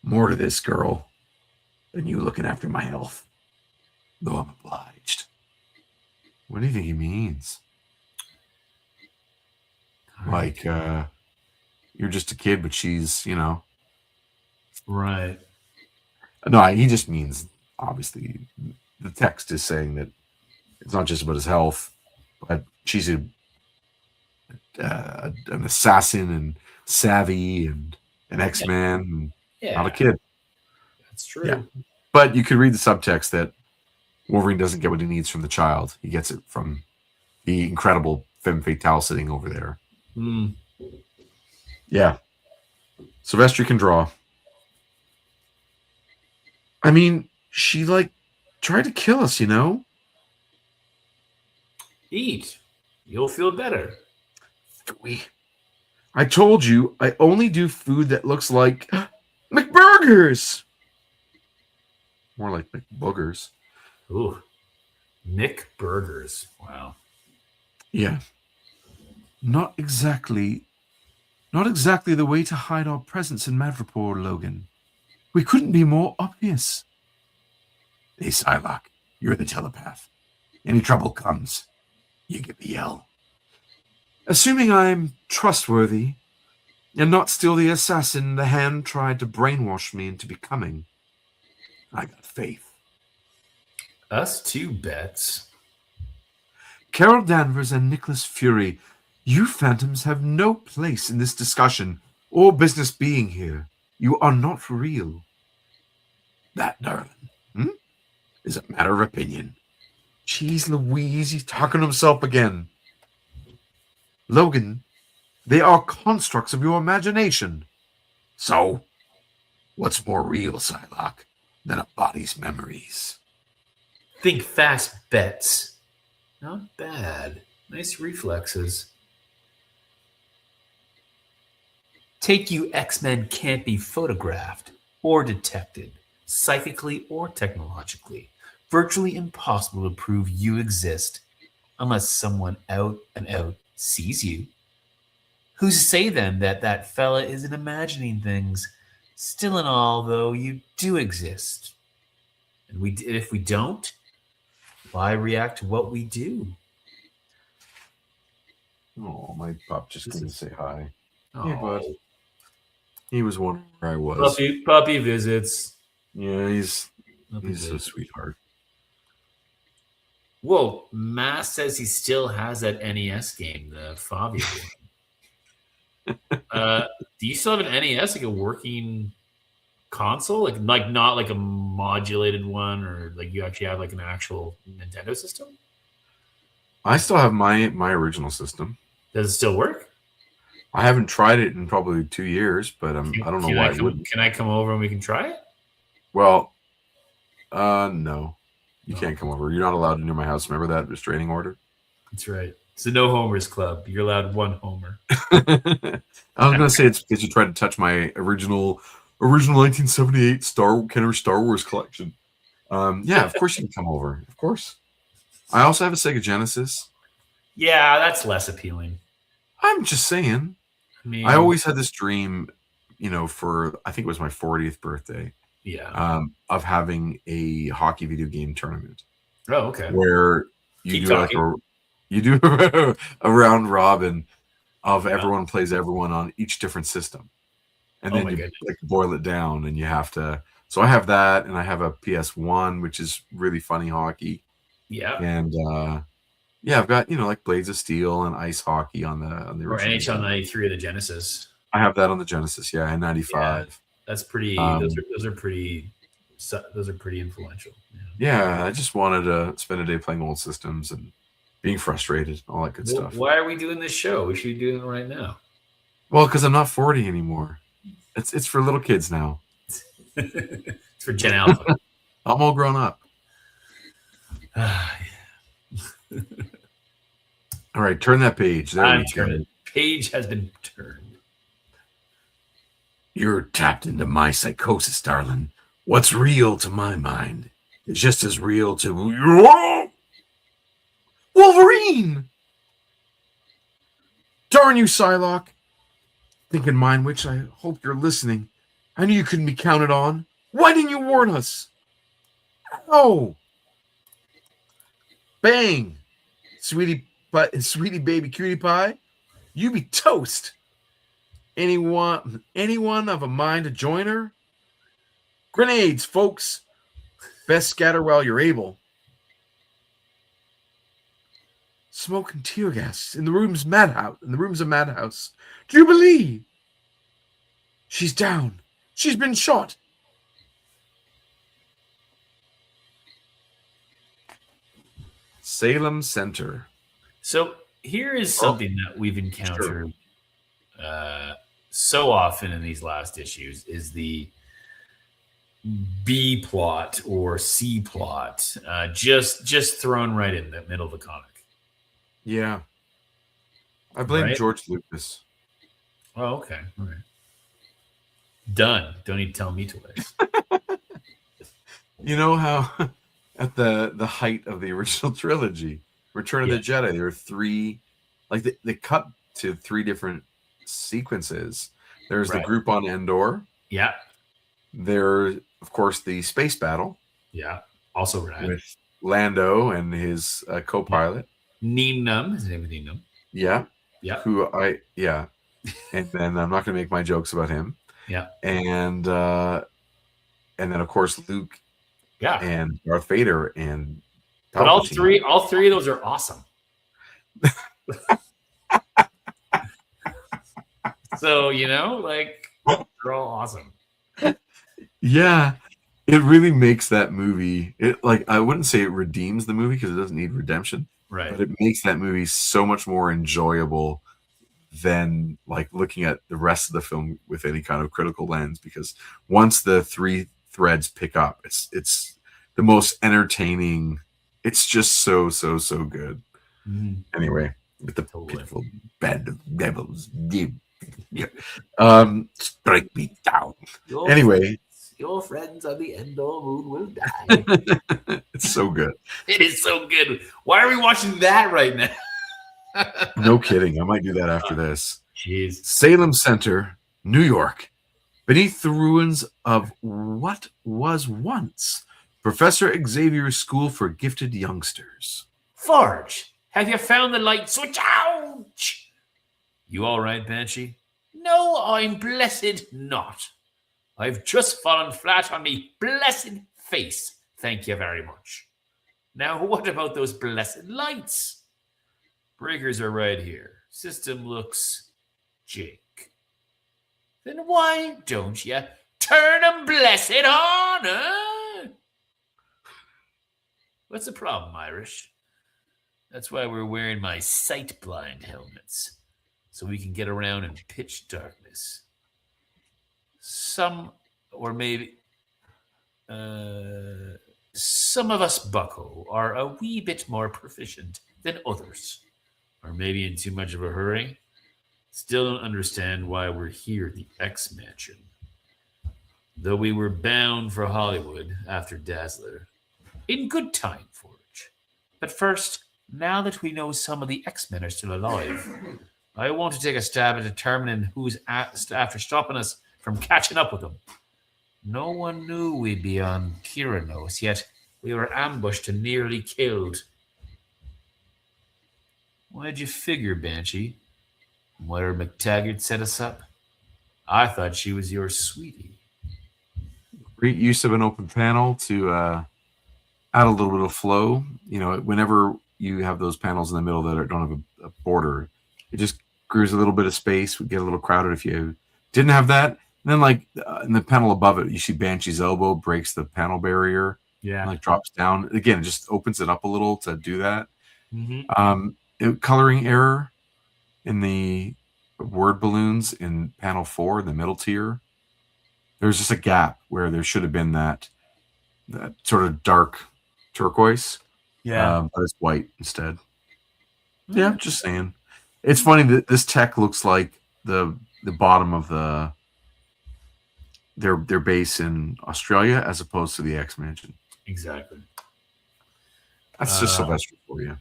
More to this, girl, than you looking after my health. Though I'm obliged. What do you think he means? Like, you're just a kid, but she's, Right. No, he just means, obviously, the text is saying that it's not just about his health, but she's an assassin and savvy and an X-Man, and not a kid. That's true. Yeah. But you could read the subtext that Wolverine doesn't get what he needs from the child. He gets it from the incredible femme fatale sitting over there. Mm. Yeah. Silvestri can draw. I mean, she tried to kill us, Eat. You'll feel better. I told you I only do food that looks like McBurgers! More like McBoogers. Ooh, Nick Burgers. Wow. Yeah. Not exactly the way to hide our presence in Madripoor, Logan. We couldn't be more obvious. Hey, Psylocke, you're the telepath. Any trouble comes, you get the yell. Assuming I'm trustworthy and not still the assassin the hand tried to brainwash me into becoming, I got faith. Us two bets. Carol Danvers and Nicholas Fury, you phantoms have no place in this discussion or business being here. You are not real. That, darling, is a matter of opinion. Jeez Louise, he's talking to himself again. Logan, they are constructs of your imagination. So, what's more real, Psylocke, than a body's memories? Think fast bets. Not bad. Nice reflexes. Take UXM can't be photographed or detected, psychically or technologically. Virtually impossible to prove you exist unless someone out and out sees you. Who's to say then that that fella isn't imagining things? Still and all, though, you do exist. And if we don't, why react to what we do? Oh, my pup just came to say hi. Oh, Hey, bud. He was wondering where I was. Puppy visits. Yeah, he's Puppy a visits. sweetheart. Whoa, Mass says he still has that NES game, the Fabio one. Do you still have an NES, like a working console? Like not like a modulated one, or like you actually have like an actual Nintendo system? I still have my original system. Does it still work? I haven't tried it in probably 2 years, but I don't know why I wouldn't. Can I come over and we can try it? Well, no. You can't come over. You're not allowed into my house. Remember that restraining order? That's right. It's the No Homers Club. You're allowed one homer. I was gonna say it's because you tried to touch my original 1978 Kenner Star Wars collection. Yeah, of course you can come over. Of course. I also have a Sega Genesis. Yeah, that's less appealing. I'm just saying. I mean, I always had this dream, for I think it was my 40th birthday. Yeah. Of having a hockey video game tournament. Oh, okay. Where you do a round robin of everyone plays everyone on each different system, and then you boil it down, and you have to. So I have that, and I have a PS1, which is really funny hockey. Yeah, and yeah, I've got like Blades of Steel and ice hockey on the or NHL '93 of the Genesis. I have that on the Genesis, yeah, in '95. Yeah, that's pretty. Those are pretty influential. Yeah, I just wanted to spend a day playing old systems and being frustrated, all that good stuff. Why are we doing this show? We should be doing it right now. Well, because I'm not 40 anymore. It's for little kids now. It's for Gen Alpha. I'm all grown up. All right, turn that page. There we go. Page has been turned. You're tapped into my psychosis, darling. What's real to my mind is just as real to Wolverine! Darn you, Psylocke. Thinking mind which, I hope you're listening. I knew you couldn't be counted on. Why didn't you warn us? Oh! Bang! Sweetie baby cutie pie, you be toast. Anyone of a mind to join her? Grenades, folks. Best scatter while you're able. Smoke and tear gas in the room's madhouse. Jubilee! She's down. She's been shot. Salem Center. So here is something that we've encountered so often in these last issues is the B plot or C plot, just thrown right in the middle of the comic. Yeah. I blame George Lucas. Oh, okay. All right. Done. Don't need to tell me twice. You know how at the height of the original trilogy, Return of Yeah. the Jedi, there are three, like they cut to three different sequences. There's the Right. group on Endor. Yeah. There, of course, the space battle Yeah. Also rad. with Lando and his Yeah. co-pilot. Neenum. His name is Neenum. Yeah, Yeah. and then I'm not going to make my jokes about him. Yeah. And then of course Luke Yeah. and Darth Vader and But all Palpatine. three of those are awesome. So, like they're all awesome. Yeah, it really makes that movie. It like I wouldn't say it redeems the movie because it doesn't need redemption, Right. but it makes that movie so much more enjoyable than like looking at the rest of the film with any kind of critical lens. Because once the three threads pick up, it's the most entertaining. It's just so good. Mm-hmm. Anyway, with the Totally. pitiful band of devils. Strike me down. Anyway, Your friends on the Endor moon will die. it's so good. It is so good. Why are we watching that right now? No kidding. I might do that after this. Jeez. Salem Center, New York, beneath the ruins of what was once Professor Xavier's School for Gifted Youngsters. Forge, have you found the light switch? Ouch! You all right, Banshee? No, I'm blessed not. I've just fallen flat on me blessed face. Thank you very much. Now, what about those blessed lights? Breakers are right here. System looks Jake. Then why don't you turn 'em blessed on, huh? What's the problem, Irish? That's why we're wearing my sight blind helmets, so we can get around in pitch darkness. Some of us bucko are a wee bit more proficient than others, or maybe in too much of a hurry. Still don't understand why we're here at the X Mansion. Though we were bound for Hollywood after Dazzler. In good time, Forge. But first, now that we know some of the X-Men are still alive, I want to take a stab at determining who's after stopping us from catching up with them. No one knew we'd be on Kyranos, yet we were ambushed and nearly killed. Why'd you figure, Banshee? Moira McTaggart set us up? I thought she was your sweetie. Great use of an open panel to add a little bit of flow. You know, whenever you have those panels in the middle that don't have a border, it just grooves a little bit of space. Would get a little crowded if you didn't have that. And then, like in the panel above it, you see Banshee's elbow breaks the panel barrier. Yeah. And, like drops down again. It just opens it up a little to do that. Mm-hmm. Coloring error in the word balloons in panel 4, the middle tier. There's just a gap where there should have been that sort of dark turquoise. Yeah. But it's white instead. Yeah, just saying. It's funny that this tech looks like the bottom of their base in Australia as opposed to the X Mansion. Exactly. That's just Sylvester for you.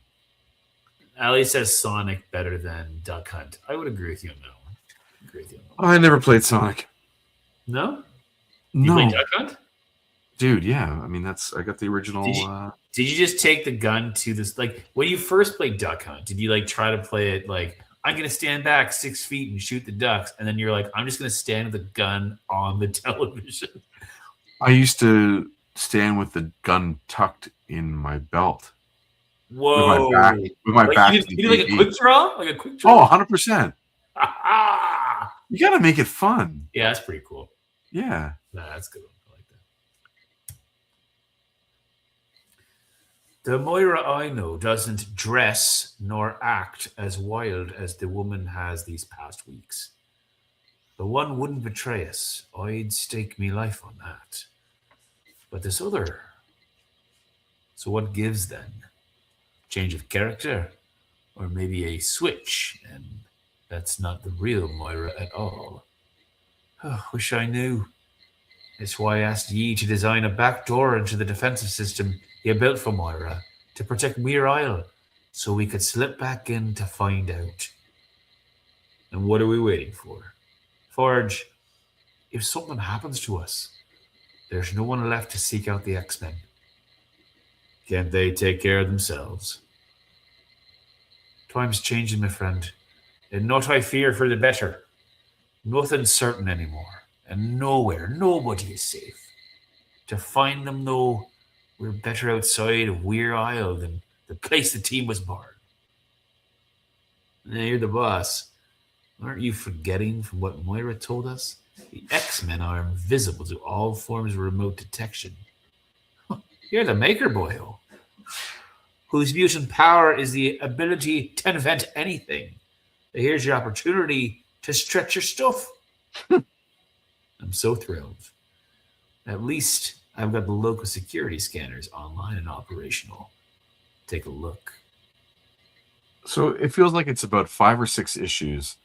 Ali says Sonic better than Duck Hunt. I would agree with you on that one. I never played Sonic. No? No. You played Duck Hunt? Dude, yeah. I mean, I got the original. Did you just take the gun to this? Like, when you first played Duck Hunt, did you like try to play it like, I'm going to stand back 6 feet and shoot the ducks? And then you're like, I'm just going to stand with the gun on the television. I used to stand with the gun tucked in my belt. Whoa. With my back. You did like a quick draw? Like a quick draw? Oh, 100%. You got to make it fun. Yeah, that's pretty cool. Yeah. Nah, that's good. I like that. The Moira I know doesn't dress nor act as wild as the woman has these past weeks. The one wouldn't betray us. I'd stake me life on that. But this other... So what gives then? Change of character? Or maybe a switch, and that's not the real Moira at all. Oh, wish I knew. That's why I asked Yi to design a back door into the defensive system he built for Moira to protect Weir Isle, so we could slip back in to find out. And what are we waiting for? Forge, if something happens to us, there's no one left to seek out the X-Men. Can't they take care of themselves? Time's changing, my friend, and not I fear for the better. Nothing's certain anymore, and nowhere, nobody is safe. To find them, though, we're better outside of Weir Isle than the place the team was born. Now, you're the boss. Aren't you forgetting from what Moira told us? The X-Men are invisible to all forms of remote detection. You're the Maker Boy, whose mutant power is the ability to invent anything. Here's your opportunity to stretch your stuff. I'm so thrilled. At least I've got the local security scanners online and operational. Take a look. So it feels like it's about 5 or 6 issues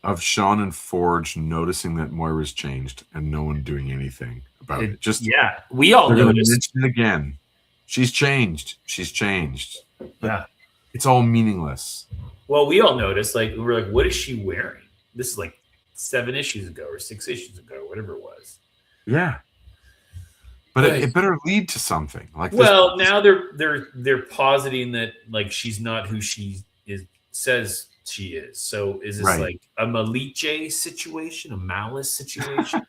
of Sean and Forge noticing that Moira's changed and no one doing anything about it. Just yeah, we all they're gonna noticed. mention it again. She's changed. She's changed. But Yeah. it's all meaningless. Well, we all noticed. Like we were like, what is she wearing? This is like 7 issues ago or 6 issues ago, whatever it was. Yeah. But it better lead to something. Like well, now they're positing that like she's not who she says she is. So is this like a Maliche situation, a Malice situation?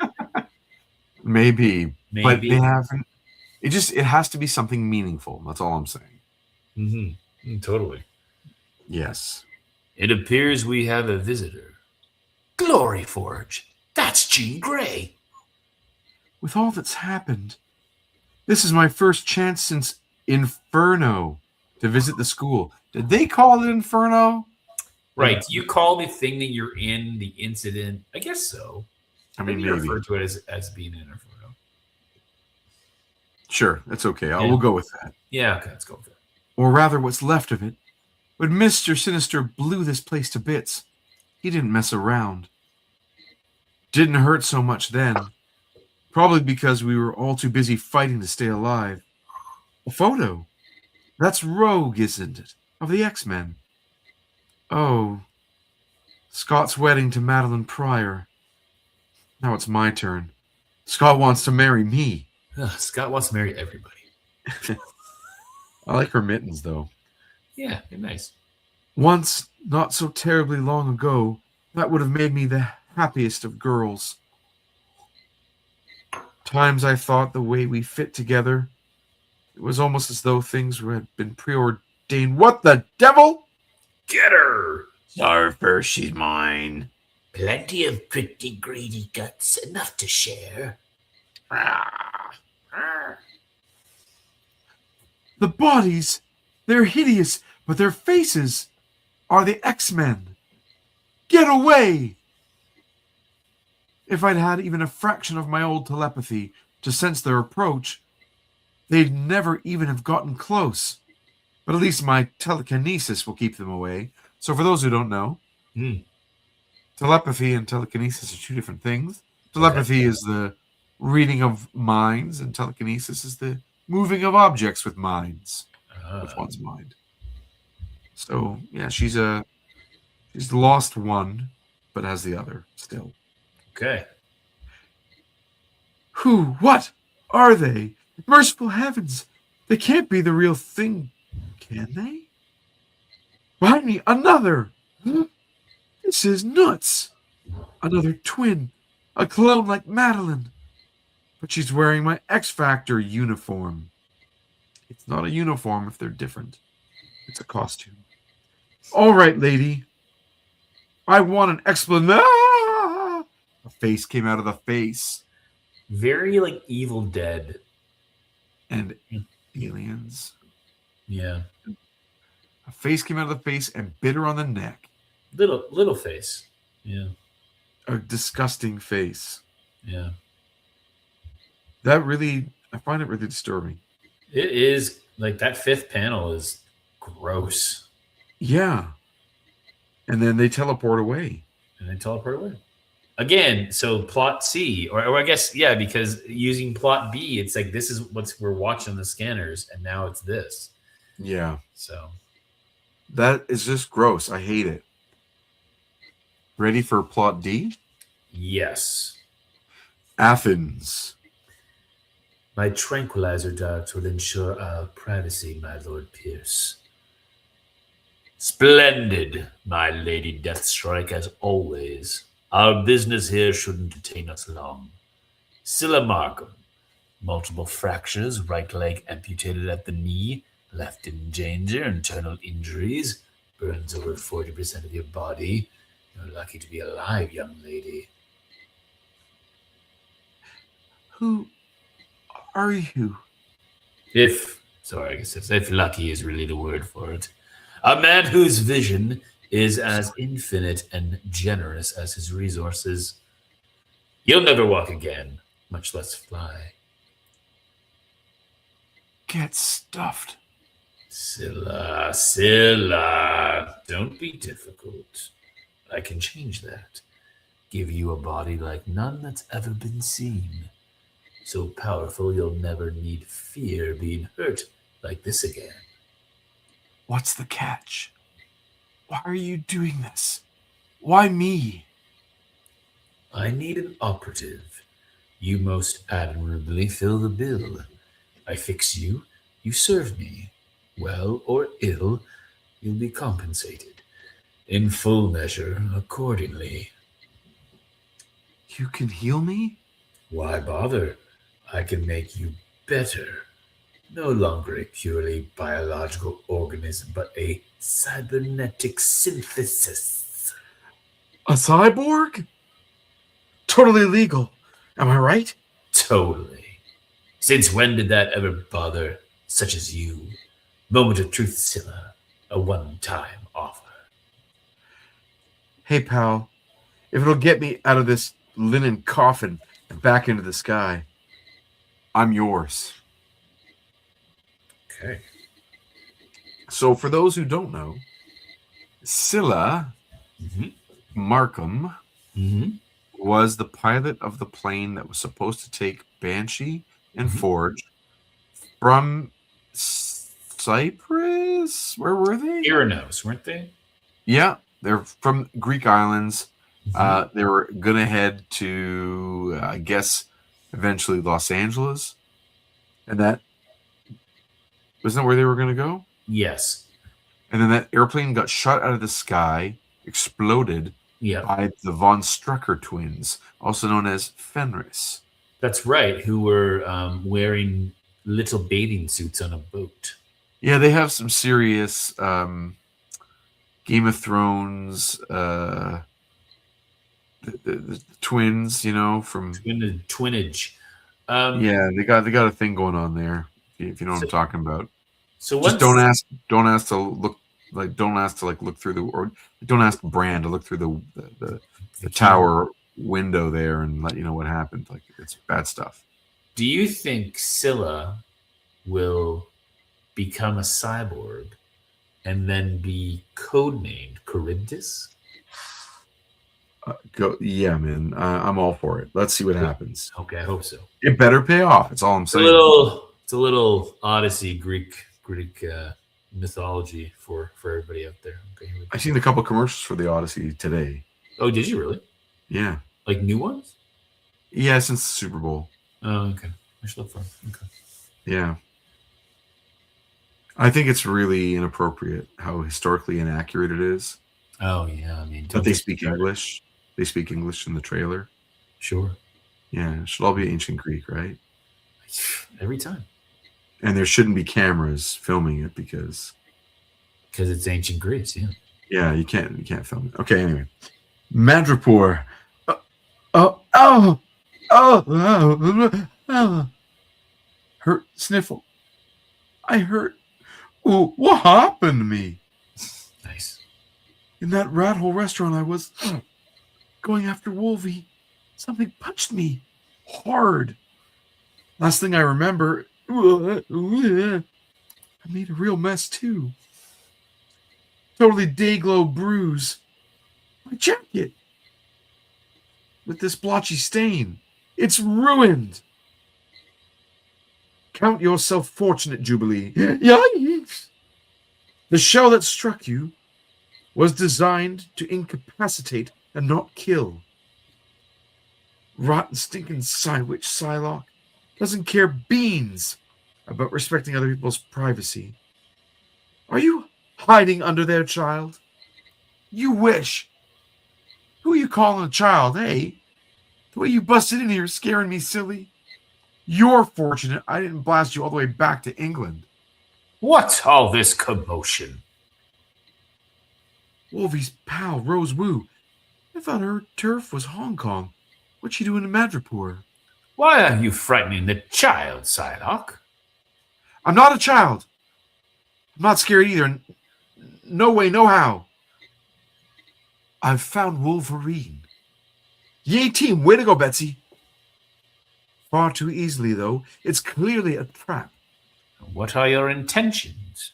Maybe, but they haven't. It has to be something meaningful. That's all I'm saying. Mm-hmm. Totally. Yes. It appears we have a visitor. Glory Forge. That's Jean Grey. With all that's happened, this is my first chance since Inferno to visit the school. Did they call it Inferno? Right. You call the thing that you're in the incident. I guess so. I mean, maybe refer to it as being an Inferno. Sure, that's okay. We'll go with that. Yeah, okay, let's go with that. Or rather, what's left of it. When Mr. Sinister blew this place to bits, he didn't mess around. Didn't hurt so much then. Probably because we were all too busy fighting to stay alive. A photo. That's Rogue, isn't it? Of the X-Men. Oh. Scott's wedding to Madeline Pryor. Now it's my turn. Scott wants to marry me. Scott wants to marry everybody. I like her mittens, though. Yeah, they're nice. Once, not so terribly long ago, that would have made me the happiest of girls. Times I thought the way we fit together, it was almost as though things had been preordained. What the devil? Get her! Sorry, first, she's mine. Plenty of pretty greedy guts, enough to share. The bodies, they're hideous, but their faces are the X-Men. Get away! If I'd had even a fraction of my old telepathy to sense their approach, they'd never even have gotten close. But at least my telekinesis will keep them away. So for those who don't know, telepathy and telekinesis are 2 different things. Telepathy is the reading of minds, and telekinesis is the moving of objects with minds, with one's mind. So yeah, she's lost one, but has the other still. Okay. Who? What are they? Merciful heavens! They can't be the real thing, can they? Behind me, another! This is nuts! Another twin, a clone like Madeline. But she's wearing my X-Factor uniform. It's not a uniform if they're different. It's a costume. All right, lady. I want an explanation. A face came out of the face. Very like Evil Dead. And aliens. Yeah. A face came out of the face and bit her on the neck. Little face. Yeah. A disgusting face. Yeah. I find it really disturbing. It is like that 5th panel is gross. Yeah. And then they teleport away. Again, so plot C, or I guess, yeah, because using plot B, it's like this is what we're watching the scanners, and now it's this. Yeah. So That is just gross. I hate it. Ready for plot D? yes. Athens. My tranquilizer darts will ensure our privacy, my Lord Pierce. Splendid, my Lady Deathstrike, as always. Our business here shouldn't detain us long. Scylla Markham, multiple fractures, right leg amputated at the knee, left in danger, internal injuries, burns over 40% of your body. You're lucky to be alive, young lady. Who are you? I guess if lucky is really the word for it. A man whose vision is as infinite and generous as his resources. You'll never walk again, much less fly. Get stuffed. Scylla, don't be difficult. I can change that. Give you a body like none that's ever been seen. So powerful you'll never need fear being hurt like this again. What's the catch? Why are you doing this? Why me? I need an operative. You most admirably fill the bill. I fix you, you serve me. Well or ill, you'll be compensated. In full measure, accordingly. You can heal me? Why bother? I can make you better. No longer a purely biological organism, but a cybernetic synthesis. A cyborg? Totally legal. Am I right? Totally. Since when did that ever bother such as you? Moment of truth, Scylla. A one-time offer. Hey, pal. If it'll get me out of this linen coffin and back into the sky, I'm yours. Okay. So, for those who don't know, Scylla Markham was the pilot of the plane that was supposed to take Banshee and Forge from Cyprus. Where were they? Iranos, weren't they? Yeah, they're from Greek islands. They were gonna head to, I guess, eventually Los Angeles, and that wasn't that where they were gonna go. Yes. And then that airplane got shot out of the sky, exploded by the von Strucker twins, also known as Fenris. That's right, who were wearing little bathing suits on a boat. Yeah, they have some serious Game of Thrones the twins, you know, from Twinnage. Yeah, they got a thing going on there. If you know what I'm talking about. So just don't ask to look look through the, or don't ask Bran to look through the tower window there and let you know what happened. Like, it's bad stuff. Do you think Scylla will become a cyborg and then be codenamed Charybdis? Yeah, man. I'm all for it. Let's see what happens. Okay, I hope so. It better pay off. That's all I'm saying. It's a little Odyssey Greek mythology for everybody out there. Okay, I've seen a couple commercials for the Odyssey today. Oh, did you really? Yeah. Like new ones? Yeah, since the Super Bowl. Oh, okay. I should look for them. Okay. Yeah. I think it's really inappropriate how historically inaccurate it is. Oh, yeah. I mean, but they speak English. They speak English in the trailer. Sure. Yeah, it should all be ancient Greek, right? Every time. And there shouldn't be cameras filming it because it's ancient Greece, yeah. Yeah, you can't film it. Okay, anyway. Madripoor. Hurt, sniffle. I hurt. Oh, what happened to me? Nice. In that rat hole restaurant I was going after Wolvie, something punched me hard. Last thing I remember, I made a real mess too. Totally Dayglow bruise. My jacket. with this blotchy stain. It's ruined. Count yourself fortunate, Jubilee. Yikes! The shell that struck you was designed to incapacitate and not kill. Rotten, stinking Psywitch Psylocke doesn't care beans about respecting other people's privacy. Are you hiding under there, child? You wish. Who are you calling a child, eh? The way you busted in here scaring me silly. You're fortunate I didn't blast you all the way back to England. What's all this commotion? Wolvie's pal, Rose Wu. I thought her turf was Hong Kong. What's she doing in Madripoor? Why are you frightening the child, Psylocke? I'm not a child. I'm not scared either. No way, no how. I've found Wolverine. Yay, team. Way to go, Betsy. Far too easily, though. It's clearly a trap. What are your intentions?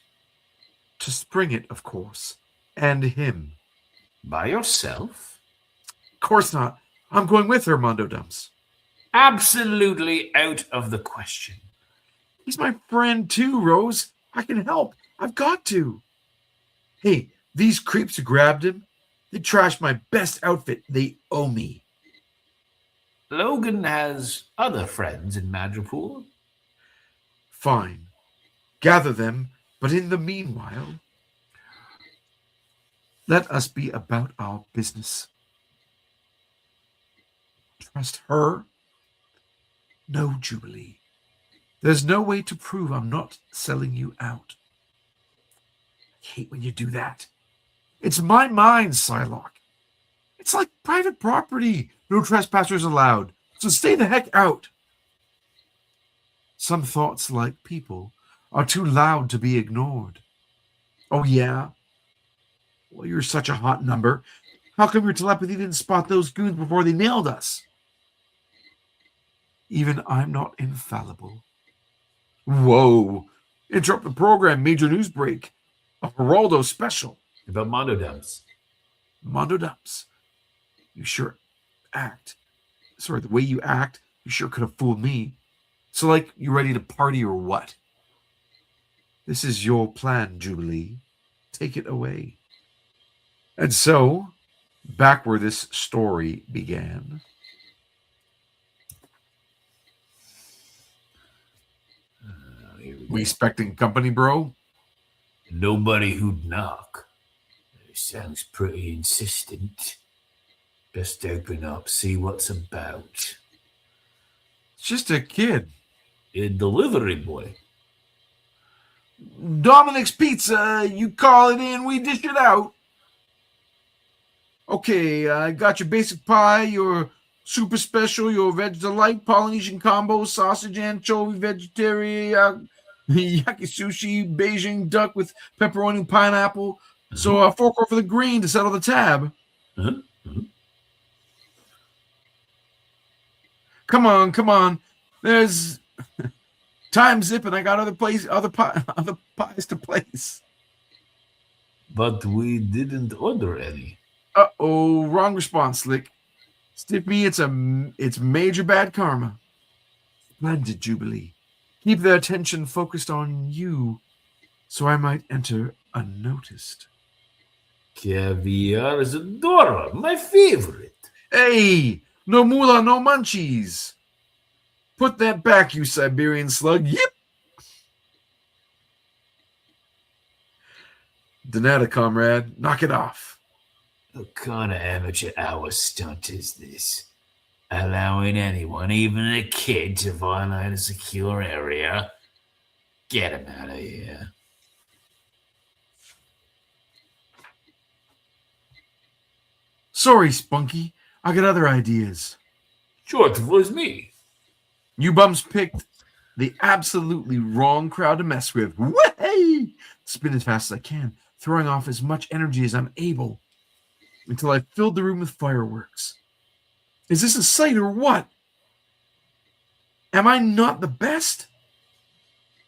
To spring it, of course. And him. By yourself? Of course not. I'm going with her, Mondo Dumps. Absolutely out of the question. He's my friend too, Rose. I can help. I've got to. Hey, these creeps who grabbed him, they trashed my best outfit. They owe me. Logan has other friends in Madripoor. Fine. Gather them, but in the meanwhile, let us be about our business. Trust her? No, Jubilee. There's no way to prove I'm not selling you out. I hate when you do that. It's my mine, Psylocke. It's like private property. No trespassers allowed. So stay the heck out. Some thoughts, like people, are too loud to be ignored. Oh, yeah? Well, you're such a hot number. How come your telepathy didn't spot those goons before they nailed us? Even I'm not infallible. Whoa. Interrupt the program. Major news break. A Geraldo special. About Mondo Dumps. Mondo Dumps. You sure act. Sorry, the way you act, you sure could have fooled me. So, like, you ready to party or what? This is your plan, Jubilee. Take it away. And so, back where this story began. We expecting company, bro? Nobody who'd knock. Sounds pretty insistent. Best open up, see what's about. It's just a kid. A delivery boy. Dominic's Pizza. You call it in, we dish it out. Okay, I got your basic pie, your super special, your veg delight, Polynesian combo, sausage, anchovy, vegetarian, yaki sushi, Beijing duck with pepperoni and pineapple. Uh-huh. So a fork for the green to settle the tab. Uh-huh. Uh-huh. Come on. There's time zipping. I got other pies to place. But we didn't order any. Uh-oh, wrong response, Slick. Stiff me, it's major bad karma. Splendid, Jubilee. Keep their attention focused on you, so I might enter unnoticed. Caviar is adorable, my favorite. Hey, no moolah, no munchies. Put that back, you Siberian slug. Yep. Donata, comrade. Knock it off. What kind of amateur hour stunt is this? Allowing anyone, even a kid, to violate a secure area? Get him out of here. Sorry, Spunky. I got other ideas. Sure, it was me. You bums picked the absolutely wrong crowd to mess with. Way! Spin as fast as I can, throwing off as much energy as I'm able, until I filled the room with fireworks. Is this a sight or what? Am I not the best?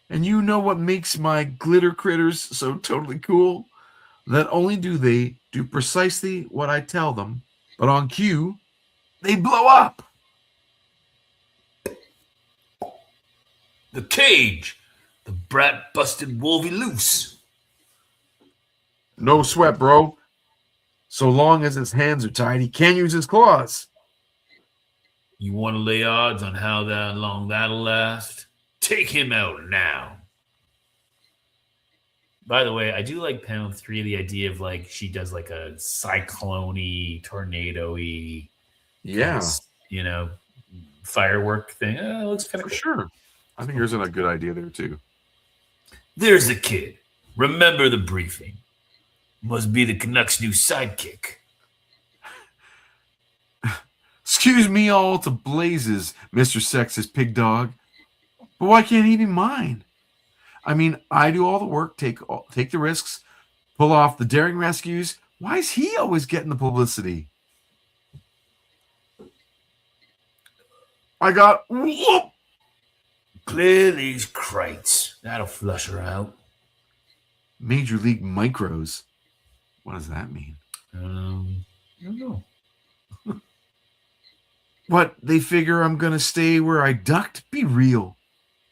And you know what makes my glitter critters so totally cool? Not only do they do precisely what I tell them, but on cue, They blow up. The cage! The brat busted Wolvie loose. No sweat, bro. So long as his hands are tied, he can't use his claws. You want to lay odds on how long that'll last? Take him out now. By the way, I do like Pound 3, the idea of like she does like a cyclone-y, tornado-y, Yeah, kind of, firework thing. It looks kind for of cool. sure. I think there's a good idea there too. There's the kid. Remember the briefing. Must be the Canucks' new sidekick. Excuse me all to blazes, Mr. Sexist Pig Dog. But why can't he be mine? I mean, I do all the work, take the risks, pull off the daring rescues. Why is he always getting the publicity? I got whoop. Clear these crates. That'll flush her out. Major League Micros. What does that mean? I don't know. What, they figure I'm going to stay where I ducked? Be real.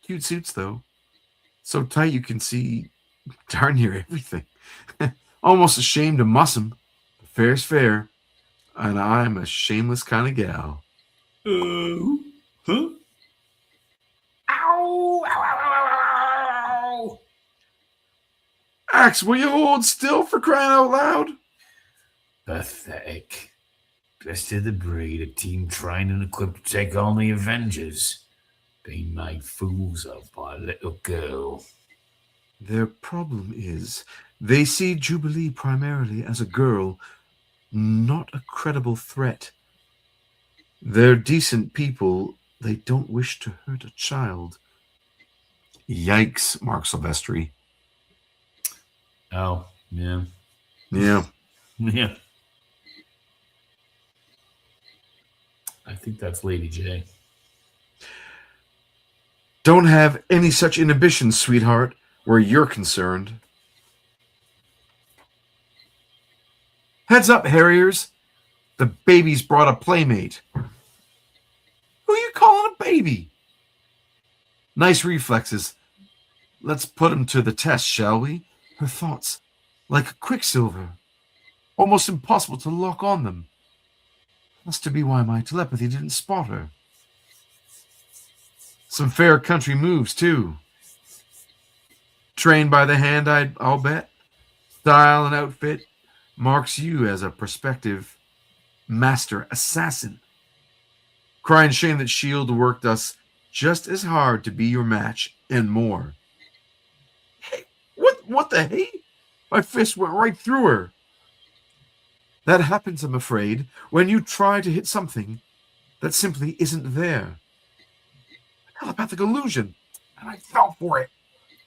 Cute suits, though. So tight you can see darn near everything. Almost ashamed to muss 'em. Fair's fair. And I'm a shameless kind of gal. Huh? Ow! Ow, ow, ow, ow, ow! Axe, will you hold still for crying out loud? Pathetic. Best of the breed, a team trained and equipped to take on the Avengers. Being made fools of by a little girl. Their problem is they see Jubilee primarily as a girl, not a credible threat. They're decent people. They don't wish to hurt a child. Yikes, Mark Silvestri. Oh, yeah. Yeah. Yeah. I think that's Lady J. Don't have any such inhibitions, sweetheart, where you're concerned. Heads up, Harriers. The baby's brought a playmate. Who are you calling a baby? Nice reflexes. Let's put him to the test, shall we? Her thoughts, like a quicksilver. Almost impossible to lock on them. Must to be why my telepathy didn't spot her. Some fair country moves, too. Trained by the hand, I'll bet. Style and outfit marks you as a prospective master assassin. Crying shame that S.H.I.E.L.D. worked us just as hard to be your match and more. Hey, what the hey? My fist went right through her. That happens, I'm afraid, when you try to hit something that simply isn't there. Telepathic illusion, and I fell for it.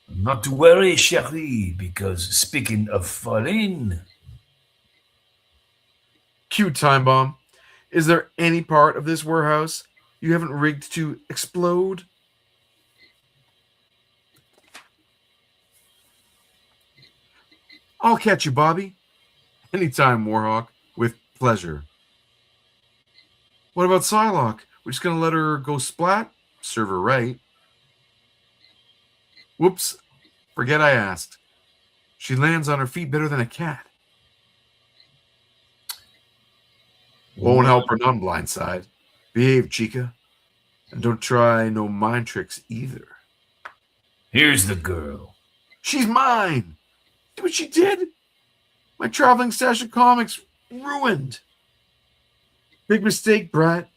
Not to worry, chérie, because speaking of falling... Cute time bomb. Is there any part of this warehouse you haven't rigged to explode? I'll catch you, Bobby. Anytime, Warhawk. With pleasure. What about Psylocke? We're just going to let her go splat? Serve her right. Whoops. Forget I asked. She lands on her feet better than a cat. Won't help her non-blind side. Behave, Chica. And don't try no mind tricks either. Here's the girl. She's mine. See what she did? My traveling stash of comics ruined. Big mistake, Brat.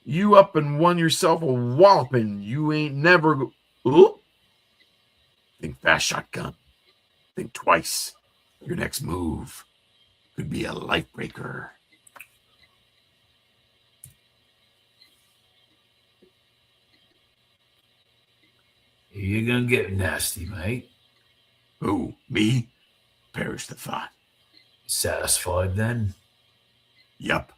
You up and won yourself a walloping. You ain't never Ooh. Think fast, shotgun. Think twice. Your next move could be a life breaker. You're gonna get nasty, mate. Who? Me? Perish the thought. Satisfied then? Yup.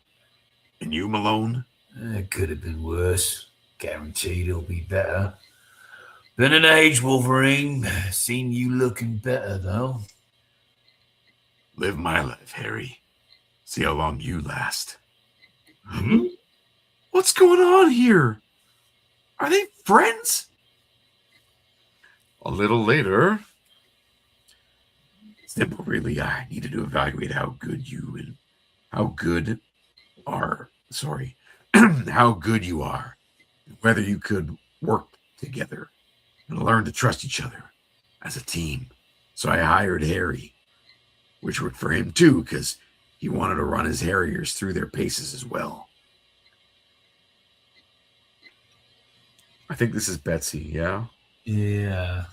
And you, Malone? It could have been worse. Guaranteed it'll be better. Been an age, Wolverine. Seen you looking better, though. Live my life, Harry. See how long you last. Hmm? What's going on here? Are they friends? A little later. Simple, really. I needed to evaluate how good you and how good are. Sorry, how good you are, and whether you could work together and learn to trust each other as a team. So I hired Harry, which worked for him too, because he wanted to run his Harriers through their paces as well. I think this is Betsy, yeah? Yeah.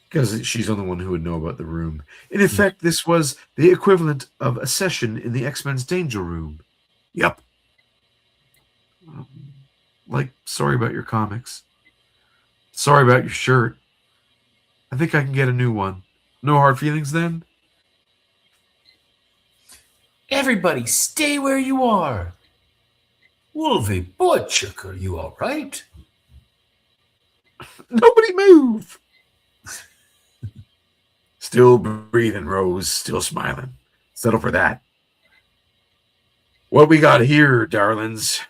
Because she's the only one who would know about the room. In effect, this was the equivalent of a session in the X-Men's Danger Room. Yep. Um, sorry about your comics. Sorry about your shirt. I think I can get a new one. No hard feelings then? Everybody, stay where you are. Wolvie, Boychuk, are you all right? Nobody move! Still breathing, Rose. Still smiling. Settle for that. What we got here, darlings?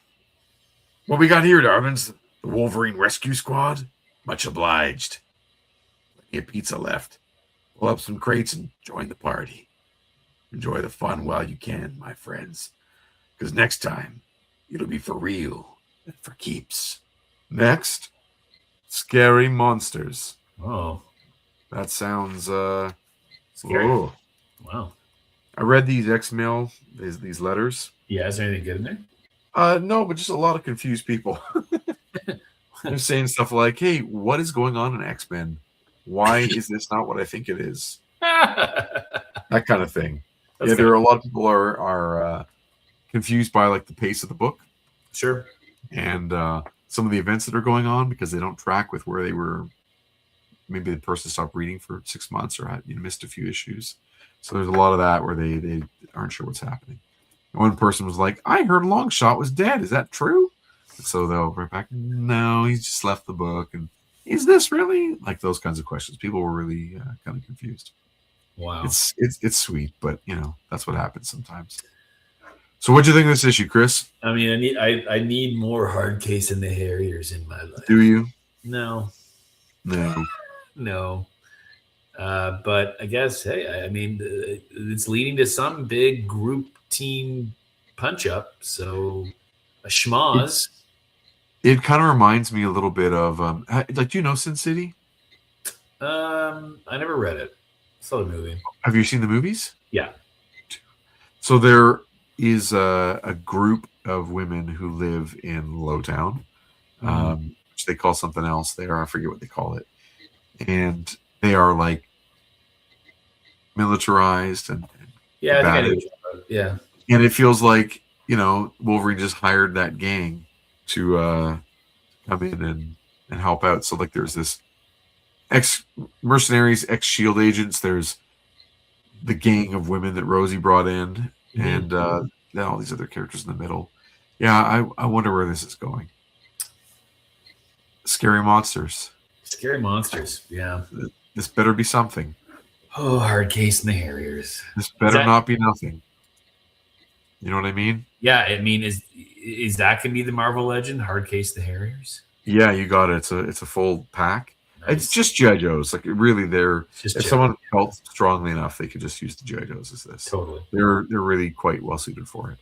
The Wolverine Rescue Squad? Much obliged. Plenty of pizza left. Pull up some crates and join the party. Enjoy the fun while you can, my friends. Because next time, it'll be for real and for keeps. Next, Scary Monsters. Oh, That sounds, scary. oh. Wow. I read these X-Mail, these letters. Yeah, is there anything good in there? No, but just a lot of confused people. They're saying stuff like, hey, what is going on in X-Men? Why is this not what I think it is? That kind of thing. That's There are a lot of people are confused by like the pace of the book sure. and some of the events that are going on because they don't track with where they were. Maybe the person stopped reading for 6 months or missed a few issues. So there's a lot of that where they aren't sure what's happening. And one person was like, I heard Longshot was dead. Is that true? And so they'll write back, no, he's just left the book. And is this really? Like those kinds of questions. People were really kind of confused. Wow. It's sweet, but that's what happens sometimes. So what'd you think of this issue, Chris? I mean, I need more hard case in the Harriers in my life. Do you? No. No. But I guess, hey, I mean, it's leading to some big group team punch up. So a schmoz. It kind of reminds me a little bit of do you know Sin City? I never read it. Saw the movie. Have you seen the movies? Yeah. So there is a group of women who live in Lowtown, which they call something else there. I forget what they call it. And they are like militarized and yeah, I think I know. Yeah. And it feels like, Wolverine just hired that gang to come in and help out. So like there's this ex-mercenaries, ex-SHIELD agents. There's the gang of women that Rosie brought in, and then all these other characters in the middle. Yeah, I wonder where this is going. Scary monsters. Scary monsters. Yeah. This better be something. Oh, hard case in the Harriers. This better not be nothing. You know what I mean? Yeah, I mean, is that gonna be the Marvel Legend? Hard case the Harriers? Yeah, you got it. It's a full pack. Nice. It's just G.I. Joes. Like really, if G.I. someone felt strongly enough, they could just use the G.I. Joes as this. Totally. They're really quite well suited for it.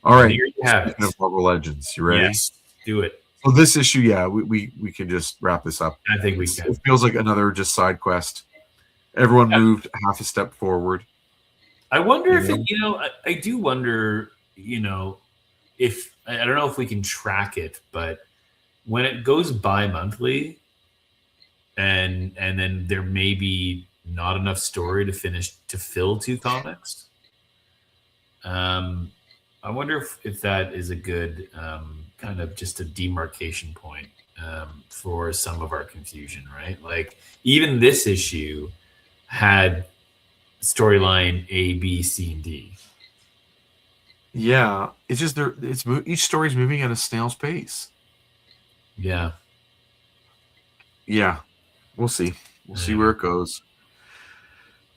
All right. Here you have it. Speaking of Marvel Legends, you ready? Yes, do it. So this issue, yeah, we can just wrap this up. I think we can. It feels like another just side quest. Everyone moved half a step forward. I wonder if I do wonder, if I don't know if we can track it, but when it goes bi-monthly and then there may be not enough story to fill 2 comics. I wonder if that is a good kind of just a demarcation point for some of our confusion, right? Like even this issue had storyline A, B, C, and D. Yeah, it's just each story's moving at a snail's pace. Yeah. Yeah, we'll see. We'll see where it goes.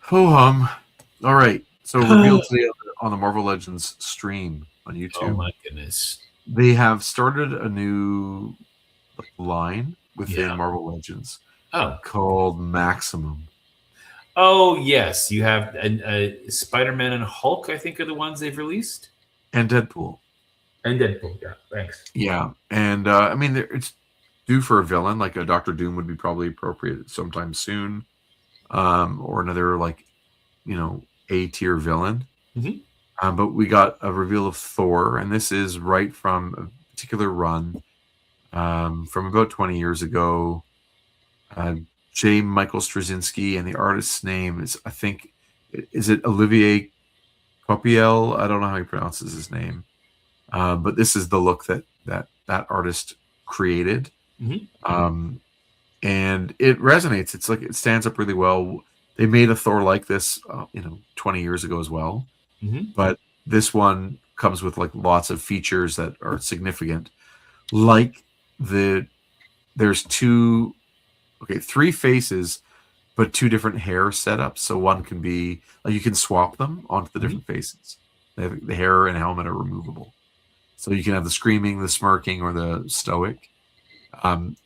Ho-hum. All right. So revealed today on the Marvel Legends stream on YouTube. Oh my goodness. they have started a new line within Yeah. Marvel Legends Oh. called Maximum Oh yes, you have Spider-Man and Hulk. I think are the ones they've released, and Deadpool. and Deadpool. Yeah, thanks. Yeah, and I mean it's due for a villain. Like a Doctor Doom would be probably appropriate sometime soon, or another like A tier villain. Hmm. But we got a reveal of Thor, and this is right from a particular run from about 20 years ago. Uh, J. Michael Straczynski, and the artist's name is, I think, is it Olivier Copiel? I don't know how he pronounces his name, but this is the look that artist created, Hmm. um, and it resonates. It's like it stands up really well. They made a Thor like this, 20 years ago as well, Hmm. but this one comes with like lots of features that are significant, like the there's three faces but two different hair setups. So one can be like you can swap them onto the Hmm. different faces. The hair and helmet are removable, so you can have the screaming, the smirking, or the stoic. Um,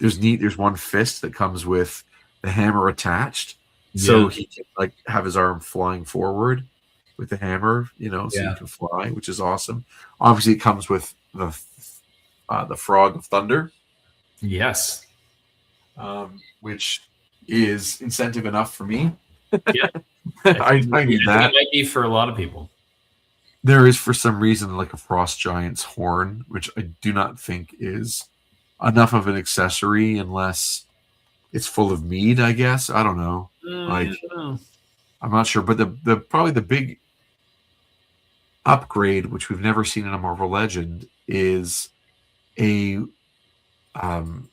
there's one fist that comes with the hammer attached, so Yeah. he can like have his arm flying forward with the hammer, so you Yeah. can fly, which is awesome. Obviously, it comes with the frog of thunder, Yes. which is incentive enough for me. Yeah. I need I think it that. might be for a lot of people. There is for some reason like a frost giant's horn, which I do not think is enough of an accessory unless it's full of mead, I guess. I don't know. Yeah, Like I don't know. I'm not sure, but the probably the big upgrade, which we've never seen in a Marvel Legend, is a um,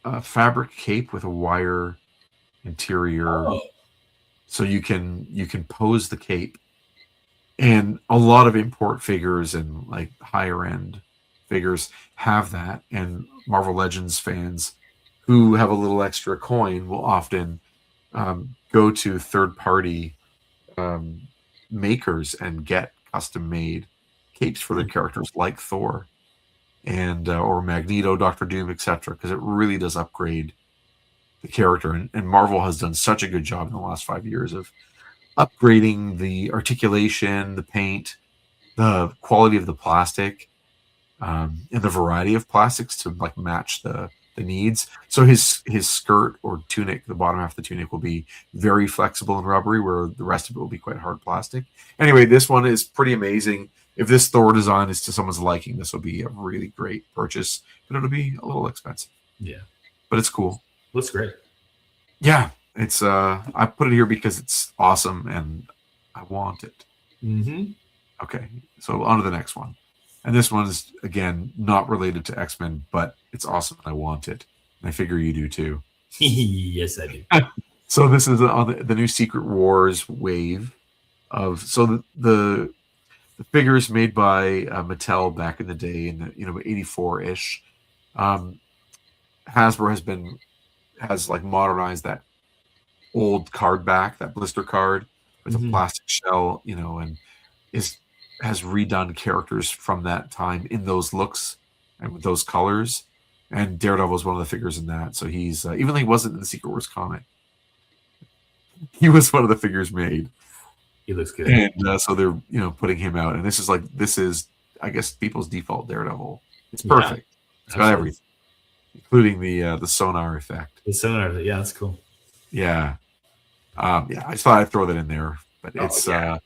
a fabric cape with a wire interior, Oh. so you can pose the cape. And a lot of import figures and like higher end figures have that, and Marvel Legends fans who have a little extra coin will often go to third party um, makers and get custom made capes for their characters like Thor and or Magneto, Doctor Doom, etc. Because it really does upgrade the character, and Marvel has done such a good job in the last 5 years of upgrading the articulation, the paint, the quality of the plastic, and the variety of plastics to like match the needs. So his skirt or tunic, the bottom half of the tunic will be very flexible and rubbery, where the rest of it will be quite hard plastic. Anyway, this one is pretty amazing. If this Thor design is to someone's liking, this will be a really great purchase, but it'll be a little expensive. Yeah. But it's cool. Looks great. Yeah, it's I put it here because it's awesome and I want it. Hmm. Okay, so on to the next one. And this one is, again, not related to X Men, but it's awesome. I want it. And I figure you do too. Yes, I do. So this is on the new Secret Wars wave of the figures made by Mattel back in the day in the 84 ish. Um, Hasbro has like modernized that old card back, that blister card with a Hmm. plastic shell, and is has redone characters from that time in those looks and with those colors. And Daredevil is one of the figures in that. So he's even though he wasn't in the Secret Wars comic, he was one of the figures made. He looks good. And so they're putting him out, and this is I guess people's default Daredevil. It's Yeah, perfect. It's got absolutely. everything, including the sonar effect. It's similar. Yeah, that's cool. Yeah, yeah. I just thought I'd throw that in there, but Oh it's yeah.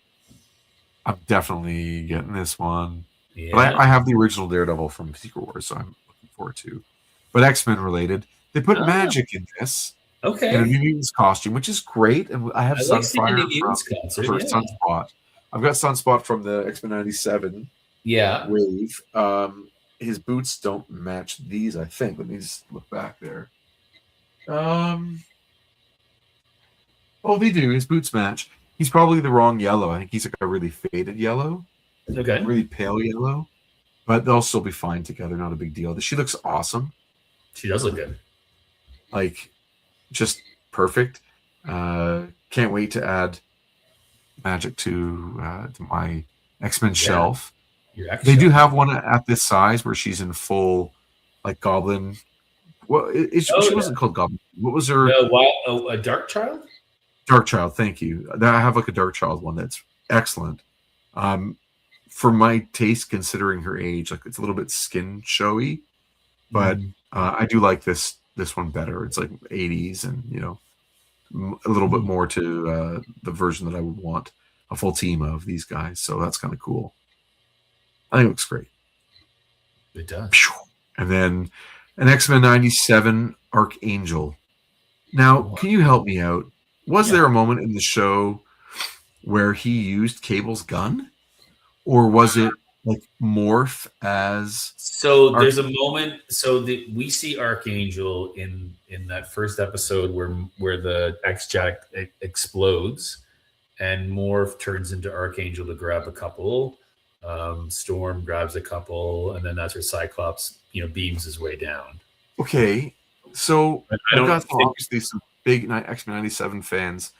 I'm definitely getting this one. But Yeah. I have the original Daredevil from Secret Wars, so I'm looking forward to. But X-Men related, they put Oh, magic in this in a okay. New Mutants costume, which is great. And I have I like seeing a Sunfire New from Mutants concert. or Yeah. Sunspot. I've got Sunspot from the X-Men '97 Yeah. wave. His boots don't match these, I think. Let me just look back there. Um, oh, they do. His boots match. He's probably the wrong yellow. I think he's like a really faded yellow, Okay. really pale yellow. But they'll still be fine together. Not a big deal. She looks awesome. She does look good. Like just perfect. Can't wait to add magic to my X-Men Yeah. shelf. Your X They do shell. have one at this size where she's in full, like goblin. Well, Oh she yeah. wasn't called goblin. What was her No, why? Oh, a dark child. Dark Child? Thank you. I have like a Dark Child one that's excellent. Um, for my taste, considering her age, like it's a little bit skin showy, but Mm-hmm. I do like this one better. It's like 80s, and a little bit more to the version that I would want a full team of these guys. So that's kind of cool. I think it looks great. It does. And then an X-Men 97 Archangel. Now, Wow. can you help me out? Was Yeah. there a moment in the show where he used Cable's gun? Or was it like morph as So there's a Archangel? moment. So we see Archangel in that first episode where the X Jack explodes, and Morph turns into Archangel to grab a couple. Storm grabs a couple, and then that's where Cyclops, beams his way down. Okay, so But I we've don't got think. obviously some big X-Men 97 fans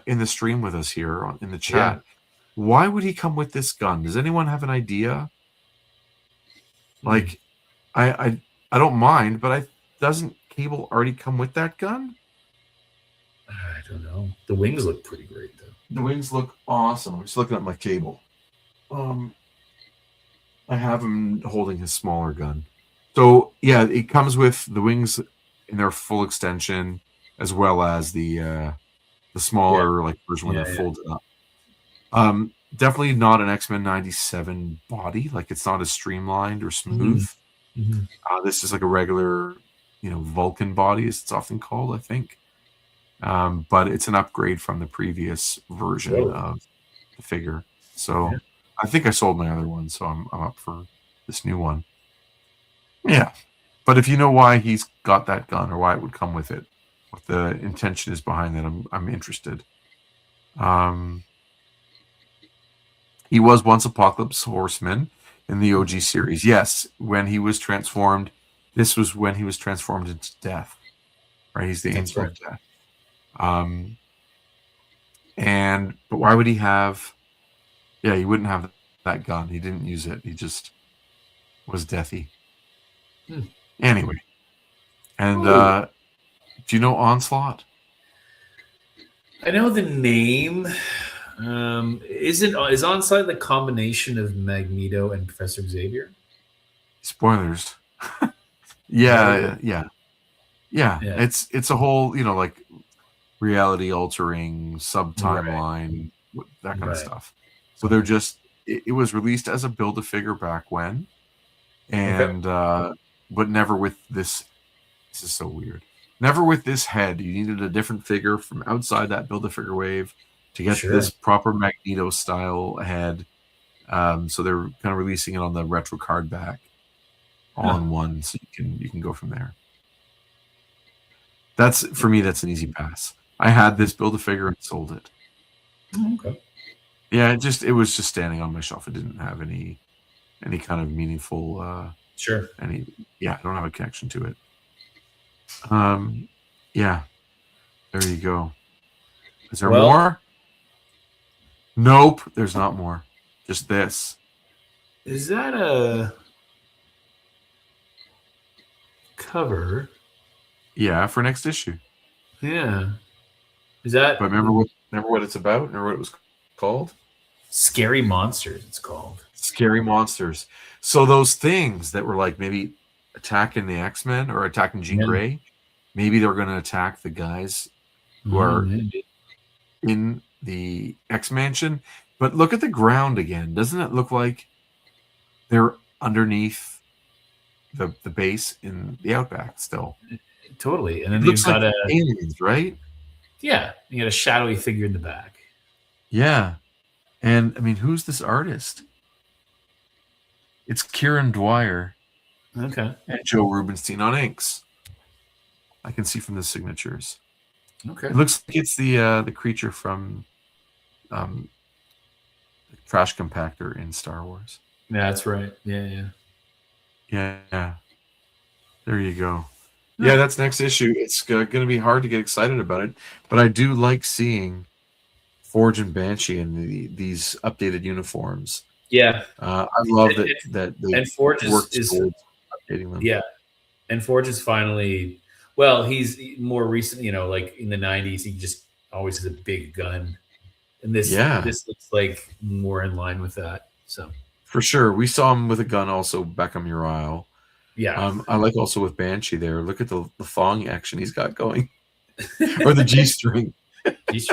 in the stream with us here in the Yeah. chat. Why would he come with this gun? Does anyone have an idea? Like, I don't mind, but doesn't Cable already come with that gun? I don't know. The wings look pretty great though. The wings look awesome. I'm just looking at my Cable. I have him holding his smaller gun. So yeah, it comes with the wings in their full extension, as well as the smaller like version when Yeah, they're yeah. folded up. Definitely not an X-Men 97 body. Like it's not as streamlined or smooth. Mm-hmm. This is like a regular, Vulcan body, as it's often called, I think. But it's an upgrade from the previous version of the figure. So Yeah. I think I sold my other one, so I'm up for this new one. Yeah. But if you know why he's got that gun or why it would come with it, what the intention is behind that, I'm interested. He was once Apocalypse Horseman in the OG series. Yes, when he was transformed, this was when he was transformed into Death. Right? He's the That's Angel right. of Death. But why would he have? Yeah, he wouldn't have that gun. He didn't use it. He just was deathy. Anyway, and do you know Onslaught? I know the name. Is Onslaught the combination of Magneto and Professor Xavier? Spoilers. Yeah. It's a whole like reality altering sub timeline, that kind of stuff. So they're just it was released as a build a figure back when, and but never with this. This is so weird. Never with this head. You needed a different figure from outside that build a figure wave to get this proper Magneto style head. So they're kind of releasing it on the retro card back on one, so you can go from there. That's for me. That's an easy pass. I had this build a figure and sold it. Okay. Yeah, it was just standing on my shelf. It didn't have any kind of meaningful. I don't have a connection to it. Yeah, there you go. Is there more? Nope, there's not more. Just this. Is that a cover? Yeah, for next issue. Yeah. Is that? But remember what it's about? Remember what it was called? Scary Monsters. It's called Scary Monsters. So those things that were like maybe attacking the X-Men or attacking Jean Grey, maybe they're going to attack the guys who are in the X-Mansion. But look at the ground again. Doesn't it look like they're underneath the base in the Outback still? Totally. And then it you've looks got like aliens, right? Yeah, you got a shadowy figure in the back. Yeah. And I mean, who's this artist? It's Kieran Dwyer. Okay. And Joe Rubenstein on inks. I can see from the signatures. Okay. It looks like it's the creature from the trash compactor in Star Wars. Yeah, that's right. Yeah. There you go. Yeah, that's next issue. It's going to be hard to get excited about it, but I do like seeing Forge and Banshee in these updated uniforms. Yeah, I love and, that they and Forge worked is towards updating them. yeah, and Forge is finally. Well, he's more recent. Like in the '90s, he just always has a big gun, and this Yeah, this looks like more in line with that. So for sure. We saw him with a gun also back on Muriel. yeah, I like also with Banshee there. Look at the thong action he's got going, or the G string. He's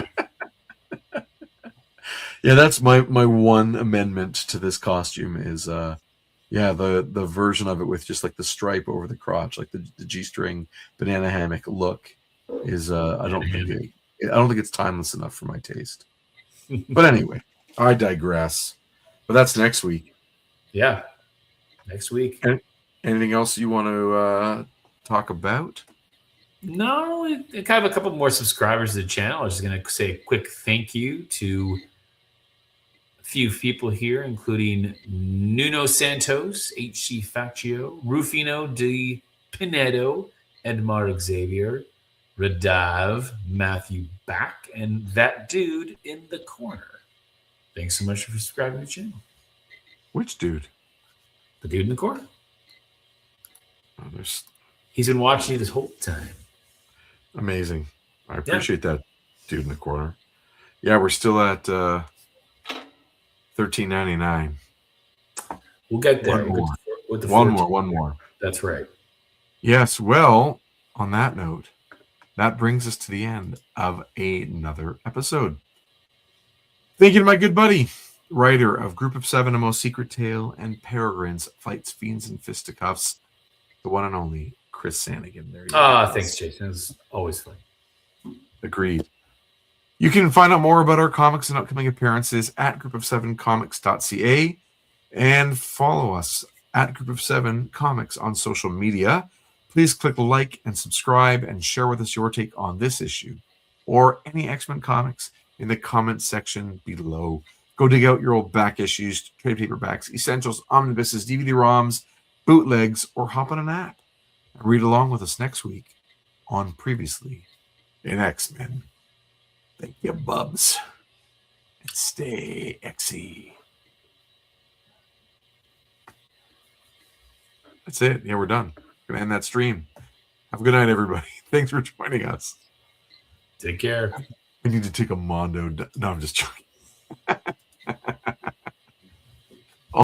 Yeah, that's my one amendment to this costume is yeah, the version of it with just like the stripe over the crotch, like the G string banana hammock look is I don't think it's timeless enough for my taste. But anyway, I digress. But that's next week. yeah. Next week. And anything else you want to talk about? No, kind of a couple more subscribers to the channel. I was just going to say a quick thank you to a few people here, including Nuno Santos, HC Faccio, Rufino de Pinedo, Edmar Xavier, Radav, Matthew Back, and that dude in the corner. Thanks so much for subscribing to the channel. Which dude? The dude in the corner. Oh, there's He's been watching you this whole time. amazing. I appreciate that dude in the corner. Yeah, we're still at $13.99. We'll get there. One more. That's right. Yes. Well, on that note, that brings us to the end of another episode. Thank you to my good buddy, writer of Group of Seven, A Most Secret Tale, and Peregrines, Fights, Fiends, and Fisticuffs, the one and only Chris Sanigan. There you go. Thanks, Jason. It's always fun. Agreed. You can find out more about our comics and upcoming appearances at group7comics.ca and follow us at Group of Seven Comics on social media. Please click like and subscribe and share with us your take on this issue or any X-Men comics in the comments section below. Go dig out your old back issues, trade paperbacks, essentials, omnibuses, DVD-ROMs, bootlegs, or hop on an app and read along with us next week on Previously in X-Men. Thank you, bubs. And stay XE. That's it. Yeah, we're done. Gonna end that stream. Have a good night, everybody. Thanks for joining us. Take care. I need to take a Mondo. No, I'm just joking.